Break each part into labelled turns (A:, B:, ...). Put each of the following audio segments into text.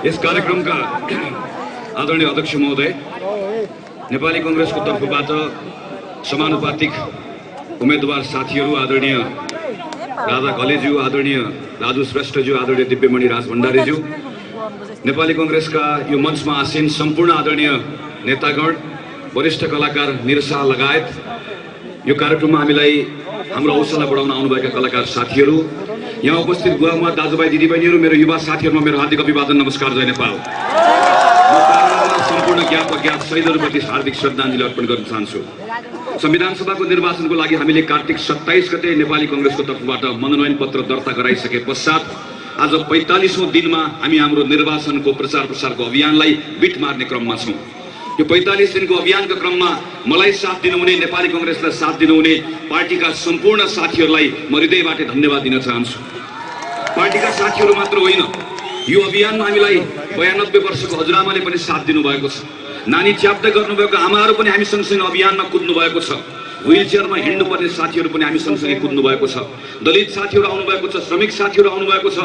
A: यस कार्यक्रमका आदरणीय अध्यक्ष महोदय, नेपाली कांग्रेसको तर्फबाट समानुपातिक उम्मेदवार साथीहरू, आदरणीय राधा घलेज्यू, आदरणीय राजु श्रेष्ठज्यू, आदरणीय दिव्यमणि राज भण्डारीज्यू, नेपाली कांग्रेसका यो मञ्चमा आसीन सम्पूर्ण आदरणीय नेतागण, वरिष्ठ कलाकार निरसा लगायत यो कार्यक्रममा हामीलाई हाम्रो हौसला बढाउन आउनुभएका कलाकार साथीहरू, यहाँ उपस्थित गुवामा दाजुभाइ दिदीबहिनीहरू, मेरो युवा साथीहरूमा मेरो हार्दिक अभिवादन, नमस्कार, जय नेपाल। सम्पूर्ण ज्ञात अज्ञात शहीदहरूप्रति हार्दिक श्रद्धाञ्जली अर्पण गर्न चाहन्छु। संविधान सभाको निर्वाचनको लागि हामीले कार्तिक 27 गते नेपाली कांग्रेसको तर्फबाट मनोनयन पत्र दर्ता गराइसके पश्चात आज 45औं दिनमा हामी हाम्रो निर्वाचनको प्रचार प्रसारको अभियानलाई बिट मार्ने क्रममा छौं। यो 45 दिनको अभियानका क्रममा मलाई साथ दिनुहुने, नेपाली कांग्रेसलाई साथ दिनुहुने पार्टीका सम्पूर्ण साथीहरूलाई म हृदयबाट धन्यवाद दिन चाहन्छु। पार्टीका साथीहरू मात्र होइन, यो अभियानमा हामीलाई 92 वर्षको हजुरआमाले पनि साथ दिनुभएको छ। नानी च्याप्दा गर्नुभएको आमाहरू पनि हामी सँगसँगै अभियानमा कुद्नु भएको छ। व्हीलचेयरमा हिँड्नुपर्ने साथीहरू पनि हामी सँगसँगै कुद्नु भएको छ। दलित साथीहरू आउनुभएको छ, श्रमिक साथीहरू आउनुभएको छ,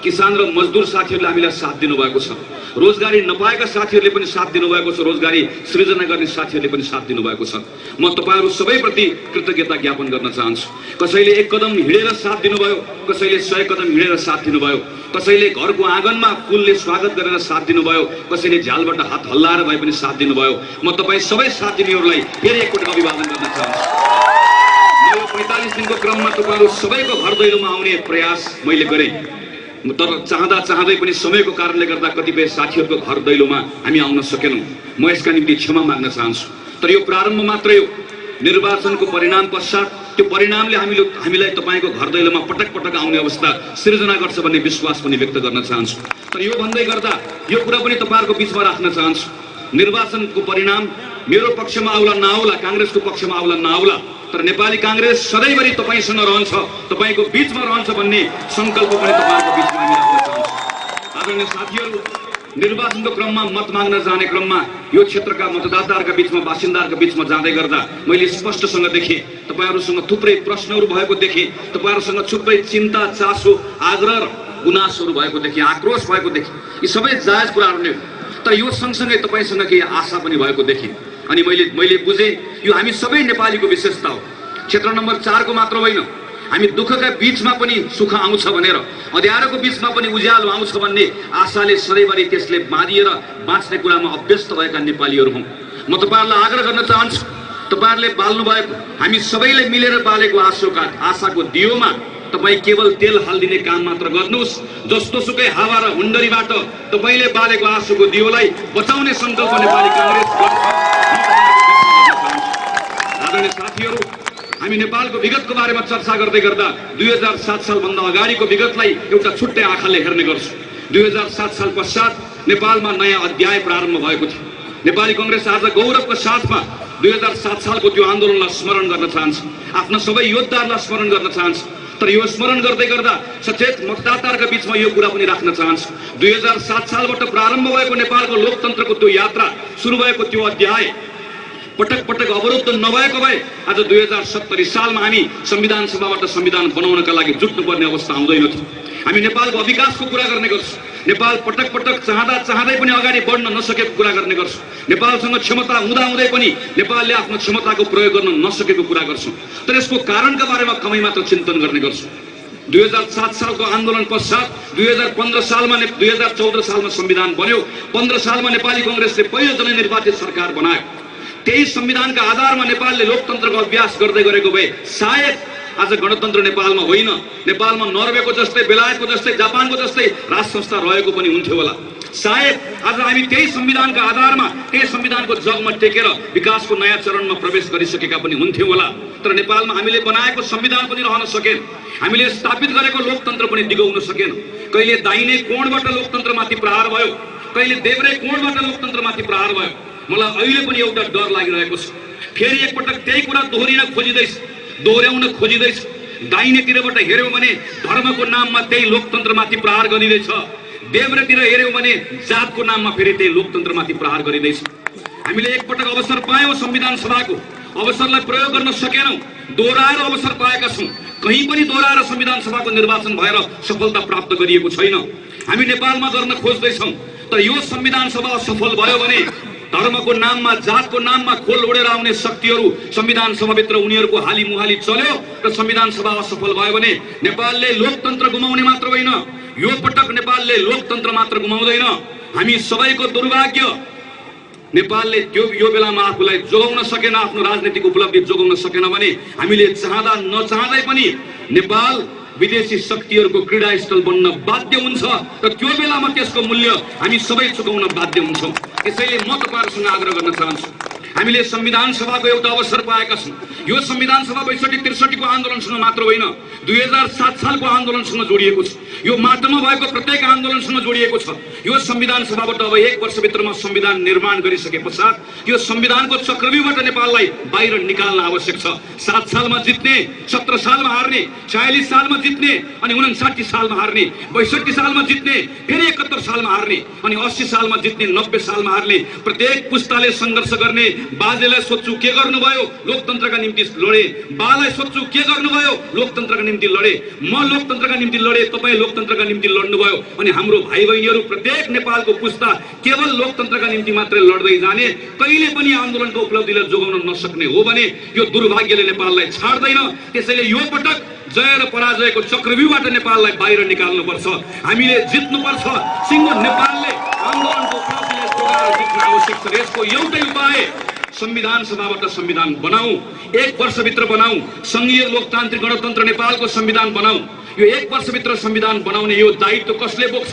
A: किसान र मजदुर साथीहरूले हामीलाई साथ दिनुभएको छ। रोजगारी नपाएका साथीहरूले पनि साथ दिनुभएको छ, रोजगारी सृजना गर्ने साथीहरूले पनि साथ दिनुभएको छ। म तपाईहरू सबैप्रति कृतज्ञता ज्ञापन गर्न चाहन्छु। कसैले 1 कदम हिँडेर साथ दिनुभयो, कसैले 100 कदम हिँडेर साथ दिनुभयो, कसैले घरको आँगनमा फुलले स्वागत गरेर साथ दिनुभयो, कसैले झ्यालबाट हात हल्लाएर भए पनि साथ दिनुभयो। म तपाईँ सबै साथ दिनेहरूलाई फेरि एकपटक अभिवादन गर्न चाहन्छु। यो 45 दिनको क्रममा तपाईहरू सबैको घर दैलोमा आउने प्रयास मैले गरेँ, तर चाहँदा चाहँदै पनि समयको कारणले गर्दा कतिपय साथीहरूको घर दैलोमा हामी आउन सकेनौँ। म यसका निम्ति क्षमा माग्न चाहन्छु। तर यो प्रारम्भ मात्रै हो। निर्वाचनको परिणाम पश्चात त्यो परिणामले हामीलाई तपाईको घर दैलोमा पटक पटक आउने अवस्था सृजना गर्छ भन्ने विश्वास पनि व्यक्त गर्न चाहन्छु। तर यो भन्दै गर्दा यो कुरा पनि तपाईहरुको बीचमा राख्न चाहन्छु। निर्वाचनको परिणाम मेरो पक्षमा आउला नआउला, कांग्रेसको पक्षमा आउला नआउला, तर नेपाली कांग्रेस सधैँभरि तपाईसँग रहन्छ, तपाईको बीचमा रहन्छ भन्ने संकल्प पनि तपाईहरुको बीचमा हामी राख्न चाहन्छौँ। आदरणीय साथीहरू, निर्वाचनको क्रममा मत माग्न जाने क्रममा यो क्षेत्रका मतदाताहरूका बीचमा, बासिन्दाहरूका बीचमा जाँदै गर्दा मैले स्पष्टसँग देखेँ, तपाईहरुसँग थुप्रै प्रश्नहरू भएको देखेँ, तपाईहरुसँग थुप्रै चिन्ता, चासो, आग्रह र गुनासोहरू भएको देखेँ, आक्रोश भएको देखेँ। यी सबै जायज कुराहरू नै हो, तर यो सँगसँगै तपाईसँग केही आशा पनि भएको देखेँ। अनि मैले बुझेँ यो हामी सबै नेपालीको विशेषता हो। क्षेत्र नम्बर 4 को मात्र होइन, हामी दुःखका बीचमा पनि सुख आउँछ भनेर, अँध्यारोको बीचमा पनि उज्यालो आउँछ भन्ने आशाले सधैँभरि त्यसले बाँधिएर बाँच्ने कुरामा अभ्यस्त भएका नेपालीहरू हौं। म तपाईहरुलाई आग्रह गर्न चाहन्छु, तपाईहरुले बाल्नु भएको, हामी सबैले मिलेर बालेको आशाको दियोमा तपाई केवल तेल हाल्दिने काम मात्र गर्नुस्। जस्तो सुकै हावा र हुण्डरीबाट तपाईले बालेको आशाको दियोलाई बचाउने संकल्प नेपाली कांग्रेस गर्छ। आदरणीय साथीहरू, हामी नेपालको विगतको बारेमा चर्चा गर्दै गर्दा 2007 साल भन्दा अगाडिको विगतलाई एउटा छुट्टै आँखाले हेर्ने गर्छु। 2007 साल पश्चात नेपालमा नयाँ अध्याय प्रारम्भ भएको थियो। नेपाली कांग्रेस आज गौरवको साथमा 2007 सालको त्यो आन्दोलनलाई स्मरण गर्न चाहन्छ, आफ्ना सबै योद्धाहरूलाई स्मरण गर्न चाहन्छ। तर यो स्मरण गर्दै गर्दा सचेत मतदाताहरूका बीचमा यो कुरा पनि राख्न चाहन्छु, 2007 सालबाट प्रारम्भ भएको नेपालको लोकतन्त्रको त्यो यात्रा, सुरु भएको त्यो अध्याय पटक पटक अवरुद्ध नभएको भए आज 2070 सालमा हामी संविधान सभाबाट संविधान बनाउनका लागि जुट्नुपर्ने अवस्था आउँदैन थियो। हामी नेपालको विकासको कुरा गर्ने गर्छौँ, नेपाल पटक पटक चाहँदा चाहँदै पनि अगाडि बढ्न नसकेको कुरा गर्ने गर्छौँ, नेपालसँग क्षमता हुँदाहुँदै पनि नेपालले आफ्नो क्षमताको प्रयोग गर्न नसकेको कुरा गर्छौँ। तर यसको कारणका बारेमा कमै मात्र चिन्तन गर्ने गर्छौँ। 2007 सालको आन्दोलन पश्चात 2015 सालमा 2014 सालमा संविधान बन्यो। 15 सालमा नेपाली कांग्रेसले पहिलो जननिर्वाचित सरकार बनायो। त्यही संविधानका आधारमा नेपालले लोकतन्त्रको अभ्यास गर्दै गरेको भए सायद आज गणतन्त्र नेपालमा होइन, नेपालमा नर्वेको जस्तै, बेलायतको जस्तै, जापानको जस्तै राज संस्था रहेको पनि हुन्थ्यो होला। सायद आज हामी त्यही संविधानका आधारमा, त्यही संविधानको जगमा टेकेर विकासको नयाँ चरणमा प्रवेश गरिसकेका पनि हुन्थ्यौँ होला। तर नेपालमा हामीले बनाएको संविधान पनि रहन सकेन, हामीले स्थापित गरेको लोकतन्त्र पनि दिगाउन सकेन। कहिले दाहिने कोणबाट लोकतन्त्रमाथि प्रहार भयो, कहिले देब्रे कोणबाट लोकतन्त्रमाथि प्रहार भयो। मलाई अहिले पनि एउटा डर लागिरहेको छ, फेरि एकपटक त्यही कुरा दोहोर्याउन खोजिँदैछ। दाहिनेतिरबाट हेर्यौं भने धर्मको नाममा त्यही लोकतन्त्रमाथि प्रहार गरिँदैछ, देब्रेतिर हेर्यौं भने जातको नाममा फेरि त्यही लोकतन्त्रमाथि प्रहार गरिँदैछ। हामीले एकपटक अवसर पायौं, संविधान सभाको अवसरलाई प्रयोग गर्न सकेनौं, दोहोऱ्याएर अवसर पाएका छौं। कहीं पनि दोहोऱ्याएर संविधान सभाको निर्वाचन भएर सफलता प्राप्त गरिएको छैन। हामी नेपालमा गर्न खोज्दैछौं, तर यो संविधान सभा सफल भयो भने धर्मको नाममा जातको नाममा खोल उडेर आउने शक्तिहरू संविधान सभाभित्र उनीहरूको हाली मुहाली चल्यो र संविधान सभा असफल भयो भने नेपालले लोकतन्त्र गुमाउने मात्र होइन, यो पटक नेपालले लोकतन्त्र मात्र गुमाउँदैन। हामी सबैको दुर्भाग्य नेपालले यो बेलामा आफूलाई जोगाउन सकेन, आफ्नो राजनीतिक उपलब्धि जोगाउन सकेन भने हामीले चाहँदा नचाहँदै पनि नेपाल विदेशी शक्तिहरूको क्रीडास्थल बन्न बाध्य हुन्छ र त्यो बेलामा त्यसको मूल्य हामी सबै चुकाउन बाध्य हुन्छौँ। त्यसैले म तपाईहरुसँग आग्रह गर्न चाहन्छु, हामीले संविधान सभाको एउटा अवसर पाएका छौँ। यो संविधान सभा 62-63 को आन्दोलनसँग मात्र होइन, 2007 सालको आन्दोलनसँग जोडिएको छ, यो माटोमा भएको प्रत्येक आन्दोलनसँग जोडिएको छ। यो संविधान सभाबाट अब 1 वर्षभित्रमा संविधान निर्माण गरिसके पश्चात यो संविधानको चक्रव्यूहबाट नेपाललाई बाहिर निकाल्न आवश्यक छ। 7 सालमा जित्ने, 17 सालमा हार्ने, 46 सालमा जित्ने अनि 59 सालमा हार्ने, 62 सालमा जित्ने, फेरि 71 सालमा हार्ने अनि 80 सालमा जित्ने, 90 सालमा हार्ने, प्रत्येक पुस्ताले संघर्ष गर्ने। बाजेलाई सोध्छु के गर्नुभयो, लोकतन्त्रका निम्ति लडे। बालाई सोध्छु के गर्नुभयो, लोकतन्त्रका निम्ति लडे। म लोकतन्त्रका निम्ति लडे, तपाई लोकतन्त्रका निम्ति लड्नुभयो। अनि हाम्रो भाइ बहिनीहरू प्रत्येक नेपालको पुस्ता केवल लोकतन्त्रका निम्ति मात्रै लड्दै जाने, कहिले पनि आन्दोलनको उपलब्धिलाई जोगाउन नसक्ने हो भने यो दुर्भाग्यले नेपाललाई छाड्दैन। त्यसैले यो पटक जय र पराजयको चक्रव्यूहबाट नेपाललाई बाहिर निकाल्नुपर्छ। हामीले जित्नुपर्छ। सिङ्गो नेपालले आन्दोलनको उपलब्धिलाई जोगाएर जित्न आवश्यक छ। यसको एउटै उपाय संविधान सभाबाट संविधान बनाऊ, 1 वर्षभित्र बनाऊ, संघीय लोकतान्त्रिक गणतन्त्र नेपालको संविधान बनाऊ। यो 1 वर्षभित्र संविधान बनाउने यो दायित्व कसले बोक्छ?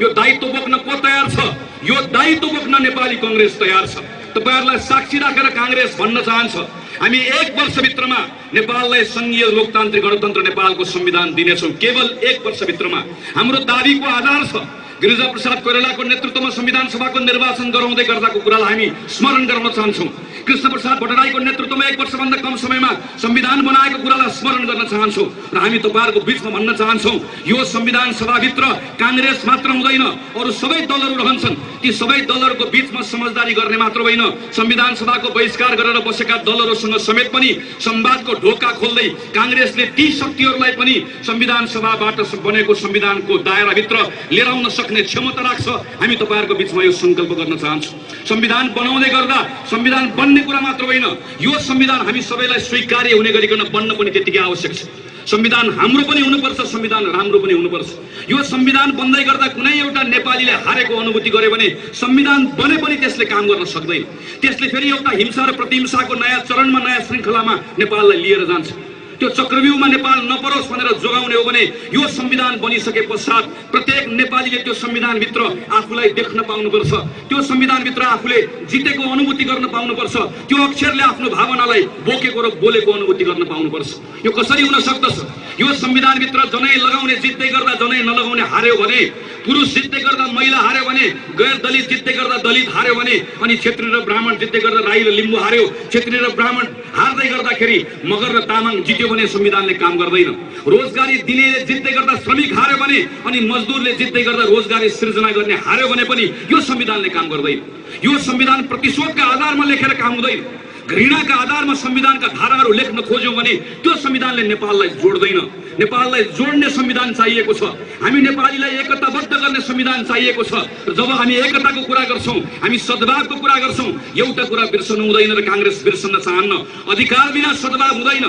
A: यो दायित्व बोक्न को तयार छ? यो दायित्व बोक्न नेपाली कांग्रेस तयार छ। तपाईहरुलाई साक्षी राखेर कांग्रेस भन्न चाहन्छ, हामी 1 वर्षभित्रमा नेपाललाई संघीय लोकतान्त्रिक गणतन्त्र नेपालको संविधान दिनेछौँ। केवल 1 वर्षभित्रमा। हाम्रो दाबीको आधार छ गिरिजा प्रसाद कोइरालाको नेतृत्वमा संविधान सभाको निर्वाचन गराउँदै गर्दाको कुरालाई हामी स्मरण गराउन चाहन्छौँ। कृष्ण प्रसाद भट्टराईको नेतृत्वमा 1 वर्षभन्दा कम समयमा संविधान बनाएको कुरालाई स्मरण गर्न चाहन्छौँ र हामी तपाईहरुको बीचमा भन्न चाहन्छौँ, यो संविधान सभाभित्र कांग्रेस मात्र हुँदैन, अरु सबै दलहरू रहन्छन्। ती सबै दलहरूको बीचमा समझदारी गर्ने मात्र होइन, संविधान सभाको बहिष्कार गरेर बसेका दलहरूसँग समेत पनि संवादको ढोका खोल्दै कांग्रेसले ती शक्तिहरूलाई पनि संविधान सभाबाट बनेको संविधानको दायराभित्र लिएर आउन सक्ने क्षमता राख्छ। हामी तपाईहरुको बीचमा यो संकल्प गर्न चाहन्छौँ। संविधान बनाउँदै गर्दा संविधान बन्ने कुरा मात्र होइन, यो संविधान हामी सबैलाई स्वीकार्य हुने गरिकन बन्न पनि त्यतिकै आवश्यक छ। संविधान हाम्रो पनि हुनुपर्छ, संविधान राम्रो पनि हुनुपर्छ। यो संविधान बन्दै गर्दा कुनै एउटा नेपालीले हारेको अनुभूति गर्यो भने संविधान बने पनि त्यसले काम गर्न सक्दैन। त्यसले फेरि एउटा हिंसा र प्रतिहिंसाको नयाँ चरणमा, नयाँ श्रृङ्खलामा नेपाललाई लिएर जान्छ। त्यो चक्रव्यूहमा नेपाल नपरोस् भनेर जोगाउने हो भने यो संविधान बनिसके पश्चात प्रत्येक नेपालीले त्यो संविधानभित्र आफूलाई देख्न पाउनुपर्छ, त्यो संविधानभित्र आफूले जितेको अनुभूति गर्न पाउनुपर्छ, त्यो अक्षरले आफ्नो भावनालाई बोकेको र बोलेको अनुभूति गर्न पाउनुपर्छ। यो कसरी हुन सक्दछ? यो संविधानभित्र जनै लगाउने जित्दै गर्दा जनै नलगाउने हार्यो भने, पुरुष जित्दै गर्दा महिला हार्यो भने, गैर दलित जित्दै गर्दा दलित हार्यो भने, अनि क्षेत्रीय र ब्राह्मण जित्दै गर्दा राई र लिम्बू हार्यो, क्षेत्रीय र ब्राह्मण हार्दै गर्दाखेरि मगर र तामाङ जित्यो भने संविधानले काम गर्दैन। रोजगारी दिनेले जित्दै गर्दा श्रमिक हार्यो भने अनि मजदुरले जित्दै गर्दा रोजगारी सृजना गर्ने हार्यो भने पनि यो संविधानले काम गर्दैन। यो संविधान प्रतिशोधका आधारमा लेखेर काम हुँदैन। घृणाका आधारमा संविधानका धाराहरू लेख्न खोज्यौं भने त्यो संविधानले नेपाललाई जोड्दैन। नेपाललाई जोड्ने संविधान चाहिएको छ। हामी नेपालीलाई एकताबद्ध गर्ने संविधान चाहिएको छ। जब हामी एकताको कुरा गर्छौं, हामी सद्भावको कुरा गर्छौं, एउटा कुरा बिर्सनु हुँदैन र कांग्रेस बिर्सन्न चाहन्न। अधिकार बिना सद्भाव हुँदैन,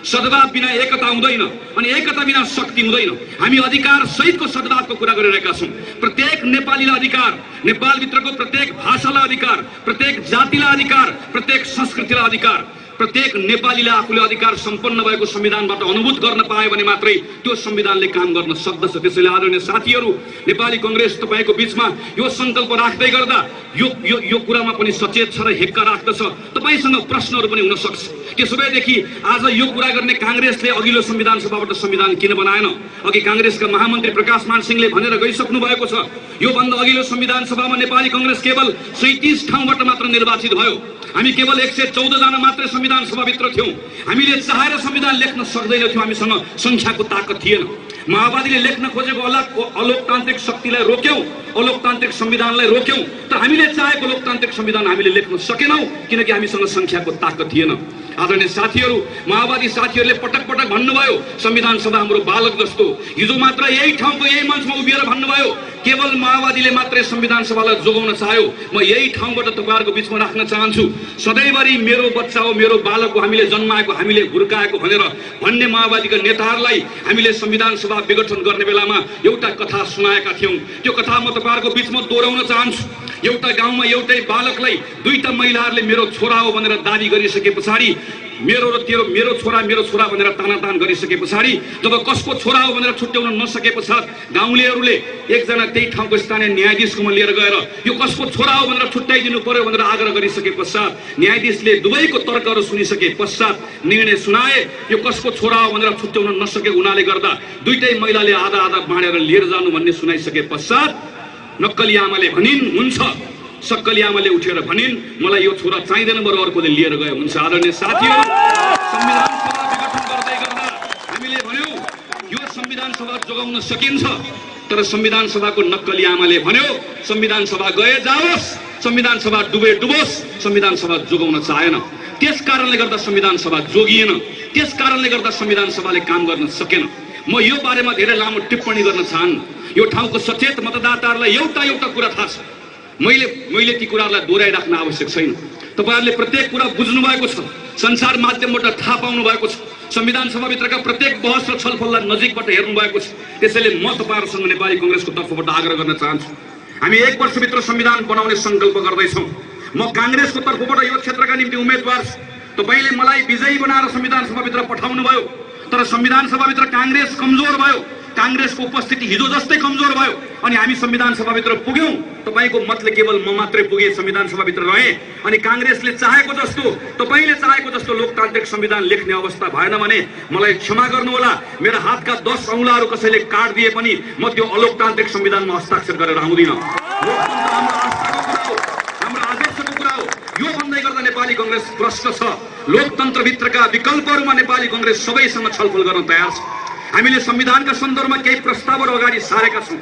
A: सद्भाव बिना एकता हुँदैन अनि एकता बिना शक्ति हुँदैन। हामी अधिकार सहितको सद्भावको कुरा गरिरहेका छौं। प्रत्येक नेपालीलाई अधिकार, नेपालभित्रको प्रत्येक भाषालाई अधिकार, प्रत्येक जातिलाई अधिकार, प्रत्येक संस्कृतिलाई अधिकार, प्रत्येक नेपालीले आफूले अधिकार सम्पन्न भएको संविधानबाट अनुभूत गर्न पाए भने मात्रै त्यो संविधानले काम गर्न सक्दछ। त्यसैले आदरणीय साथीहरू, नेपाली कांग्रेस तपाईको बीचमा यो संकल्प राख्दै गर्दा यो कुरामा पनि सचेत छ र हेक्का राख्दछ। तपाईसँग प्रश्नहरू पनि हुन सक्छ। त्यसोभएदेखि आज यो कुरा गर्ने कांग्रेसले अघिल्लो संविधान सभाबाट संविधान किन बनाएन? अघि कांग्रेसका महामन्त्री प्रकाश मान सिंहले भनेर गइसक्नु भएको छ, यो भन्दा अघिल्लो संविधान सभामा नेपाली कांग्रेस केवल 37 ठाउँबाट मात्र निर्वाचित भयो। हामी केवल 114 जना मात्रै संविधान सभाभित्र थियौं। हामीले चाहेर संविधान लेख्न सक्दैनथ्यौं, हामीसँग संख्याको ताकत थिएन। माओवादीले लेख्न खोजेको अलोकतान्त्रिक शक्तिलाई रोक्यौं, अलोकतान्त्रिक संविधानलाई रोक्यौं, तर हामीले चाहेको लोकतान्त्रिक संविधान हामीले लेख्न सकेनौं किनकि हामीसँग संख्याको ताकत थिएन। आदरणीय साथीहरू, माओवादी साथीहरूले पटक पटक भन्नुभयो संविधान सभा हाम्रो बालक जस्तो। हिजो मात्र यही ठाउँको यही मञ्चमा उभिएर भन्नुभयो केवल माओवादीले मात्रै संविधान सभालाई जोगाउन चाह्यो। म यही ठाउँबाट तपाईँहरूको बिचमा राख्न चाहन्छु, सधैँभरि मेरो बच्चा हो, मेरो बालक हो, हामीले जन्माएको, हामीले हुर्काएको भनेर भन्ने माओवादीका नेताहरूलाई हामीले संविधान सभा विघटन गर्ने बेलामा एउटा कथा सुनाएका थियौँ। त्यो कथा म तपाईँहरूको बिचमा दोहोऱ्याउन चाहन्छु। एउटा गाउँमा एउटै बालकलाई दुईटा महिलाहरूले मेरो छोरा हो भनेर दाबी गरिसके पछाडि, मेरो र तेरो, मेरो छोरा भनेर तानातान गरिसके पछाडि, जब कसको छोरा हो भनेर छुट्याउन नसके पश्चात गाउँलेहरूले एकजना त्यही ठाउँको स्थानीय न्यायाधीशकोमा लिएर गएर यो कसको छोरा हो भनेर छुट्याइदिनु पर्यो भनेर आग्रह गरिसके पश्चात न्यायाधीशले दुवैको तर्कहरू सुनिसके पश्चात निर्णय सुनाए यो कसको छोरा हो भनेर छुट्याउन नसके हुनाले गर्दा दुईटै महिलाले आधा आधा बाँडेर लिएर जानु भन्ने सुनाइसके पश्चात नक्कली आमाले भनिन् हुन्छ, सक्कली आमाले उठेर भनिन् मलाई यो छोरा चाहिँदैन, बरु अर्कोले लिएर गयो हुन्छ। आदरणीय साथीहरू, संविधान सभा विघटन गर्दै गर्दा हामीले भन्यौँ यो संविधान सभा जोगाउन सकिन्छ, तर संविधान सभाको नक्कली आमाले भन्यो संविधान सभा गए जाओस्, संविधान सभा डुबे डुबोस्, संविधान सभा जोगाउन चाहेन। त्यस कारणले गर्दा संविधान सभा जोगिएन, त्यस कारणले गर्दा संविधान सभाले काम गर्न सकेन। म यो बारेमा धेरै लामो टिप्पणी गर्न चाहन्न। यो ठाउँको सचेत मतदाताहरूलाई एउटा एउटा कुरा थाहा छ। मैले ती कुराहरूलाई दोहोऱ्याइराख्न आवश्यक छैन। तपाईँहरूले प्रत्येक कुरा बुझ्नु भएको छ, संसार माध्यमबाट थाहा पाउनु भएको छ, संविधान सभाभित्रका प्रत्येक बहस र छलफललाई नजिकबाट हेर्नु भएको छ। त्यसैले म तपाईँहरूसँग नेपाली कङ्ग्रेसको तर्फबाट आग्रह गर्न चाहन्छु, हामी 1 वर्षभित्र संविधान बनाउने सङ्कल्प गर्दैछौँ। म काङ्ग्रेसको तर्फबाट यो क्षेत्रका निम्ति उम्मेदवार छु। तपाईँले मलाई विजयी बनाएर संविधान सभाभित्र पठाउनु भयो, तर संविधान सभाभित्र काङ्ग्रेस कमजोर भयो, काङ्ग्रेसको उपस्थिति हिजो जस्तै कमजोर भयो अनि हामी संविधान सभाभित्र पुग्यौँ। तपाईँको मतले केवल म मात्रै पुगे, संविधान सभाभित्र रहेँ अनि काङ्ग्रेसले चाहेको जस्तो, तपाईँले चाहेको जस्तो लोकतान्त्रिक संविधान लेख्ने अवस्था भएन भने मलाई क्षमा गर्नुहोला, मेरा हातका 10 औँलाहरू कसैले काटिदिए पनि म त्यो अलोकतान्त्रिक संविधानमा हस्ताक्षर गरेर आउँदिनँ। लोकतन्त्र हाम्रो आस्थाको कुरा हो, हाम्रो आदर्शको कुरा हो। यो भन्दै गर्दा नेपाली कङ्ग्रेस प्रश्न छ, लोकतन्त्रभित्रका विकल्पहरूमा नेपाली कङ्ग्रेस सबैसँग छलफल गर्न तयार छ। हामीले संविधानका सन्दर्भमा केही प्रस्तावहरू अगाडि सारेका छौँ।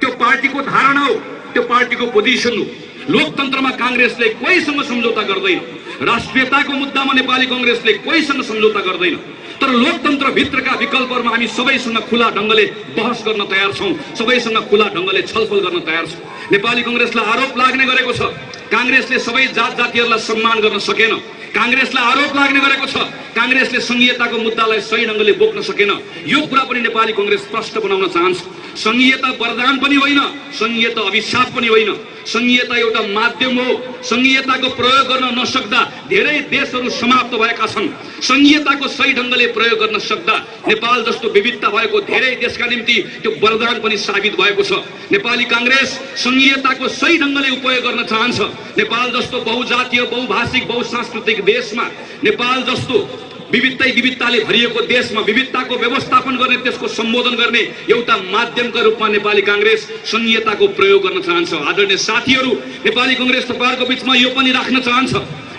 A: त्यो पार्टीको धारणा हो, त्यो पार्टीको पोजिसन हो। लोकतन्त्रमा काङ्ग्रेसले कोहीसँग सम्झौता गर्दैन, राष्ट्रियताको मुद्दामा नेपाली कङ्ग्रेसले कोहीसँग सम्झौता गर्दैन, तर लोकतन्त्रभित्रका विकल्पहरूमा हामी सबैसँग खुला ढङ्गले बहस गर्न तयार छौँ, सबैसँग खुला ढङ्गले छलफल गर्न तयार छौँ। नेपाली कङ्ग्रेसलाई आरोप लाग्ने गरेको छ काङ्ग्रेसले सबै जात जातिहरूलाई सम्मान गर्न सकेन, काङ्ग्रेसलाई आरोप लाग्ने गरेको छ काङ्ग्रेसले संघीयताको मुद्दालाई सही ढङ्गले बोक्न सकेन। यो कुरा पनि नेपाली कङ्ग्रेस प्रश्न बनाउन चाहन्छ। संघीयता वरदान पनि होइन, संघीयता अभिशाप पनि होइन, संघीयता एउटा माध्यम हो। संघीयताको प्रयोग गर्न नसक्दा धेरै देशहरू समाप्त भएका छन्। संघीयताको सही ढङ्गले प्रयोग गर्न सक्दा नेपाल जस्तो विविधता भएको धेरै देशका निम्ति त्यो वरदान पनि साबित भएको छ। नेपाली काङ्ग्रेस संघीयताको सही ढङ्गले उपयोग गर्न चाहन्छ। नेपाल जस्तो बहुजातीय, बहुभाषिक, बहुसांस्कृतिक देशमा, नेपाल जस्तो विविधताले भरिएको देशमा विविधताको व्यवस्थापन गर्ने, त्यसको सम्बोधन गर्ने एउटा माध्यमका रूपमा नेपाली काङ्ग्रेस संघीयताको प्रयोग गर्न चाहन्छ। आदरणीय साथीहरू, नेपाली कङ्ग्रेस तपाईँहरूको बिचमा यो पनि राख्न चाहन्छ,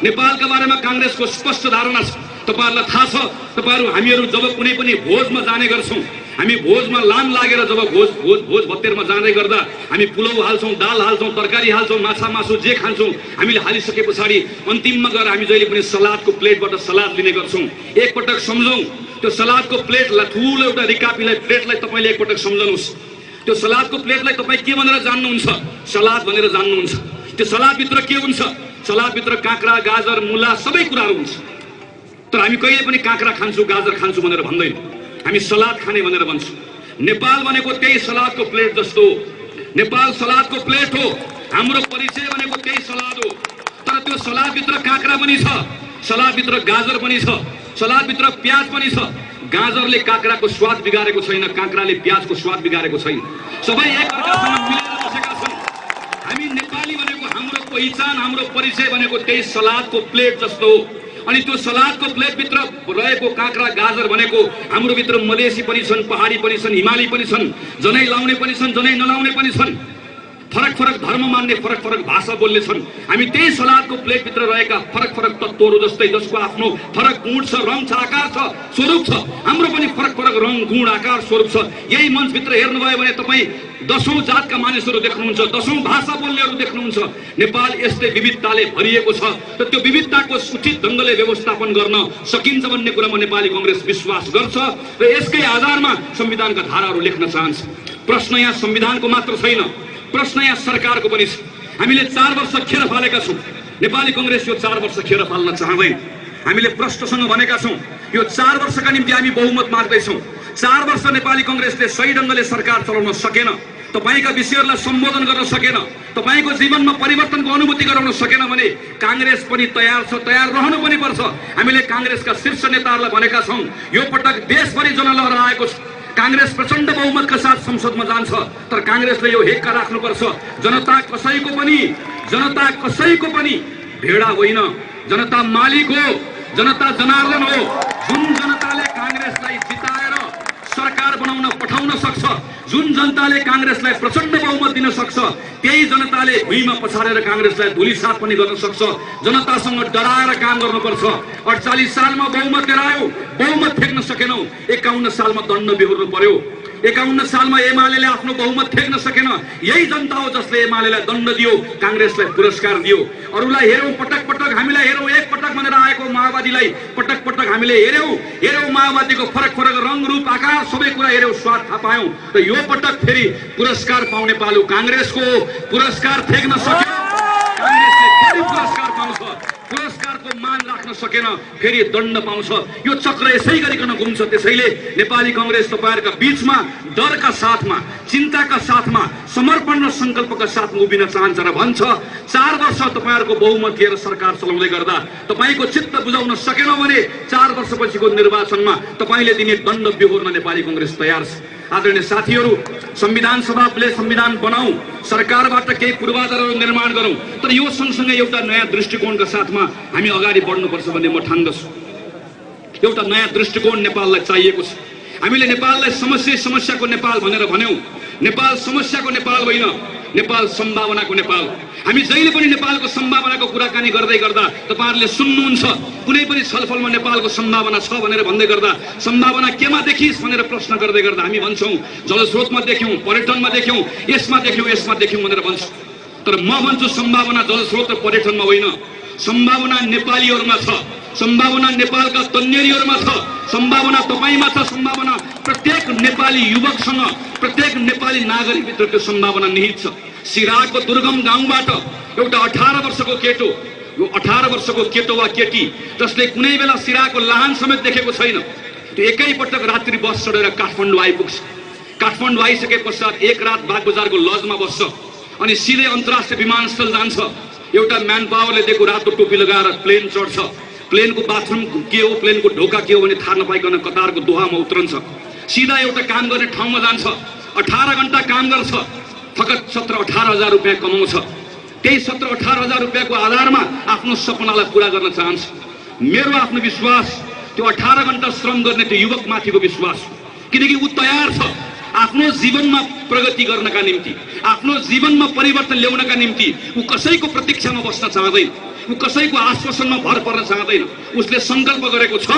A: नेपालका बारेमा काङ्ग्रेसको स्पष्ट धारणा छ। तपाईँहरूलाई थाहा छ, तपाईँहरू हामीहरू जब कुनै पनि भोजमा जाने गर्छौँ, हामी भोजमा लाम लागेर जब भोज भत्तेरमा जाँदै गर्दा हामी पुलाउ हाल्छौँ, दाल हाल्छौँ, तरकारी हाल्छौँ, माछा मासु जे खान्छौँ, हामीले हालिसके पछाडि अन्तिममा गएर हामी जहिले पनि सलादको प्लेटबाट सलाद लिने गर्छौँ। एकपटक सम्झौँ, त्यो सलादको प्लेटलाई, ठुलो एउटा रिकापीलाई, प्लेटलाई तपाईँले एकपटक सम्झनुहोस्। त्यो सलादको प्लेटलाई तपाईँ के भनेर जान्नुहुन्छ? सलाद भनेर जान्नुहुन्छ। त्यो सलादभित्र के हुन्छ? सलादभित्र काँक्रा, गाजर, मुला सबै कुराहरू हुन्छ। तर हामी कहिले पनि काँक्रा खान्छु, गाजर खान्छु भनेर भन्दैन, हामी सलाद खाने भनेर भन्छौँ। नेपाल भनेको त्यही सलादको प्लेट जस्तो हो। नेपाल सलादको प्लेट हो, हाम्रो परिचय भनेको त्यही सलाद हो। तर त्यो सलादभित्र काँक्रा पनि छ, सलादभित्र गाजर पनि छ, सलादभित्र प्याज पनि छ। गाजरले काँक्राको स्वाद बिगारेको छैन, काँक्राले प्याजको स्वाद बिगारेको छैन, सबै एकअर्कासँग मिलेर बसेका छन्। हामी नेपाली भनेको हाम्रो पहिचान, हाम्रो परिचय भनेको त्यही सलादको प्लेट जस्तो हो। अनि त्यो सलादको प्लेटभित्र रहेको काँक्रा, गाजर भनेको हाम्रो भित्र मधेसी पनि छन्, पहाडी पनि छन्, हिमाली पनि छन्, जनै लाउने पनि छन्, जनै नलाउने पनि छन्। फरक फरक धर्म मान्ने, फरक फरक भाषा बोल्ने छन्। हामी त्यही सलादको प्लेटभित्र रहेका फरक फरक तत्त्वहरू जस्तै, जसको आफ्नो फरक गुण छ, रङ छ, आकार छ, स्वरूप छ। हाम्रो पनि फरक फरक रङ, गुण, आकार, स्वरूप छ। यही मञ्चभित्र हेर्नुभयो भने तपाईँ दशौं जातका मानिसहरू देख्नुहुन्छ, दशौं भाषा बोल्नेहरू देख्नुहुन्छ। नेपाल यस्तै विविधताले भरिएको छ र त्यो विविधताको उचित ढङ्गले व्यवस्थापन गर्न सकिन्छ भन्ने कुरामा नेपाली कांग्रेस विश्वास गर्छ र यसकै आधारमा संविधानका धाराहरू लेख्न चाहन्छ। प्रश्न यहाँ संविधानको मात्र छैन, प्रश्न यहाँ सरकारको पनि छ। हामीले 4 वर्ष खेर फालेका छौँ। नेपाली कांग्रेस यो 4 वर्ष खेर फाल्न चाहँदैन। हामीले प्रश्नसँग भनेका छौँ यो 4 वर्षका निम्ति हामी बहुमत माग्दैछौँ। 4 वर्ष नेपाली कांग्रेसले सही ढङ्गले सरकार चलाउन सकेन, तपाईका विषयहरूलाई सम्बोधन गर्न सकेन, तपाईको जीवनमा परिवर्तनको अनुभूति गराउन सकेन भने कांग्रेस पनि तयार छ, तयार रहनु पनि पर्छ। हामीले कांग्रेसका शीर्ष नेताहरूलाई भनेका छौँ यो पटक देशभरि जनलहर आएको छ। कांग्रेस प्रचण्ड बहुमतका साथ संसदमा जान्छ, तर कांग्रेसले यो हेक्का राख्नुपर्छ, जनता कसैको पनि भेडा होइन, जनता मालिक हो, जनता जनार्दन हो। जुन जनताले कांग्रेसलाई जिताएर सरकार बनाउन पठाउन सक्छ, जुन जनताले कांग्रेसलाई प्रचण्ड बहुमत दिन सक्छ, त्यही जनताले भुइँमा पछारेर कांग्रेसलाई धुलिसात पनि गर्न सक्छ। जनतासँग डराएर काम गर्नुपर्छ। 48 सालमा बहुमत लिएर आयो, बहुमत फेक्न सकेनौ। 51 सालमा दण्ड बिहोर्नु पर्यो। 51 सालमा एमालेले आफ्नो बहुमत फेक्न सकेन। यही जनता हो जसले एमालेलाई दण्ड दियो, कांग्रेसलाई पुरस्कार दियो। अरूलाई हेरौँ, पटक पटक हामीलाई हेरौँ, एक पटक भनेर आएको माओवादीलाई पटक पटक हामीले हेरौँ माओवादीको फरक फरक रङ, रूप, आकार सबै कुरा हेरौँ, स्वाद थाहा पायौँ। र यो पटक फेरि पुरस्कार पाउने पालो कांग्रेसको। पुरस्कार फेक्न सक्यो, कांग्रेसले फेरि पुरस्कार पाउँछ। पुरस्कारको मान राख्न सकेन, फेरि दण्ड पाउँछ। यो चक्र यसै गरिकन घुम्छ। त्यसैले नेपाली कांग्रेस तपाईहरुका बीचमा डरका साथमा, चिन्ताका साथमा, समर्पण र संकल्पका साथमा उभिन चाहन्छ र भन्छ 4 वर्ष तपाईहरुको बहुमत लिएर सरकार चलाउँदै गर्दा तपाईको चित्त बुझाउन सकेनौ भने 4 वर्षपछिको निर्वाचनमा तपाईले दिने दण्ड बिहोर्न नेपाली कांग्रेस तयार छ। आदरणीय साथीहरू, संविधान सभाले संविधान बनाऊ, सरकारबाट केही पूर्वाधारहरू निर्माण गरौँ, तर यो सँगसँगै एउटा नयाँ दृष्टिकोणका साथमा हामी अगाडि बढ्नुपर्छ भन्ने म ठान्दछु। एउटा नयाँ दृष्टिकोण नेपाललाई चाहिएको छ। हामीले नेपाललाई समस्याको नेपाल भनेर भन्यौं। नेपाल समस्याको नेपाल होइन, नेपाल सम्भावनाको नेपाल। हामी जहिले पनि नेपालको सम्भावनाको कुराकानी गर्दै गर्दा तपाईहरुले सुन्नुहुन्छ, कुनै पनि छलफलमा नेपालको सम्भावना छ भनेर भन्दै गर्दा सम्भावना केमा देखिस भनेर प्रश्न गर्दै गर्दा हामी भन्छौं जलस्रोतमा देख्यौं, पर्यटनमा देख्यौं, यसमा देख्यौं भनेर भन्छौं। तर म भन्छु सम्भावना जलस्रोत र पर्यटनमा होइन, सम्भावना नेपालीहरुमा छ, सम्भावना नेपालका तन्नेरीहरुमा छ, सम्भावना तपाईमा छ, सम्भावना प्रत्येक नेपाली युवकसँग, प्रत्येक नेपाली नागरिकभित्र त्यो सम्भावना निहित छ। सिराकको दुर्गम गाउँबाट एउटा 18 वर्षको केटो, यो 18 वर्षको केटो वा केटी जसले कुनै बेला सिराकको लाहान समेत देखेको छैन, त्यो एकैपटक रात्रि बस चढेर काठमाडौँ आइपुग्छ। काठमाडौँ आइसके पश्चात एक रात बागबजारको लजमा बस्छ अनि सिधै अन्तर्राष्ट्रिय विमानस्थल जान्छ। एउटा म्यान पावरले दिएको रातो टोपी लगाएर प्लेन चढ्छ। प्लेनको बाथरुम के हो, प्लेनको ढोका के हो भने थाहा नपाइकन कतारको दोहामा उत्रन्छ। सिधा एउटा काम गर्ने ठाउँमा जान्छ, 18 घण्टा काम गर्छ, फकत 17-18 हजार रुपियाँ कमाउँछ। त्यही 17-18 हजार रुपियाँको आधारमा आफ्नो सपनालाई पूरा गर्न चाहन्छ। मेरो आफ्नो विश्वास त्यो 18 घण्टा श्रम गर्ने त्यो युवकमाथिको विश्वास, किनकि ऊ तयार छ आफ्नो जीवनमा प्रगति गर्नका निम्ति, आफ्नो जीवनमा परिवर्तन ल्याउनका निम्ति। ऊ कसैको प्रतीक्षामा बस्न चाहँदैन, ऊ कसैको आश्वासनमा भर पर्न चाहँदैन। उसले संकल्प गरेको छ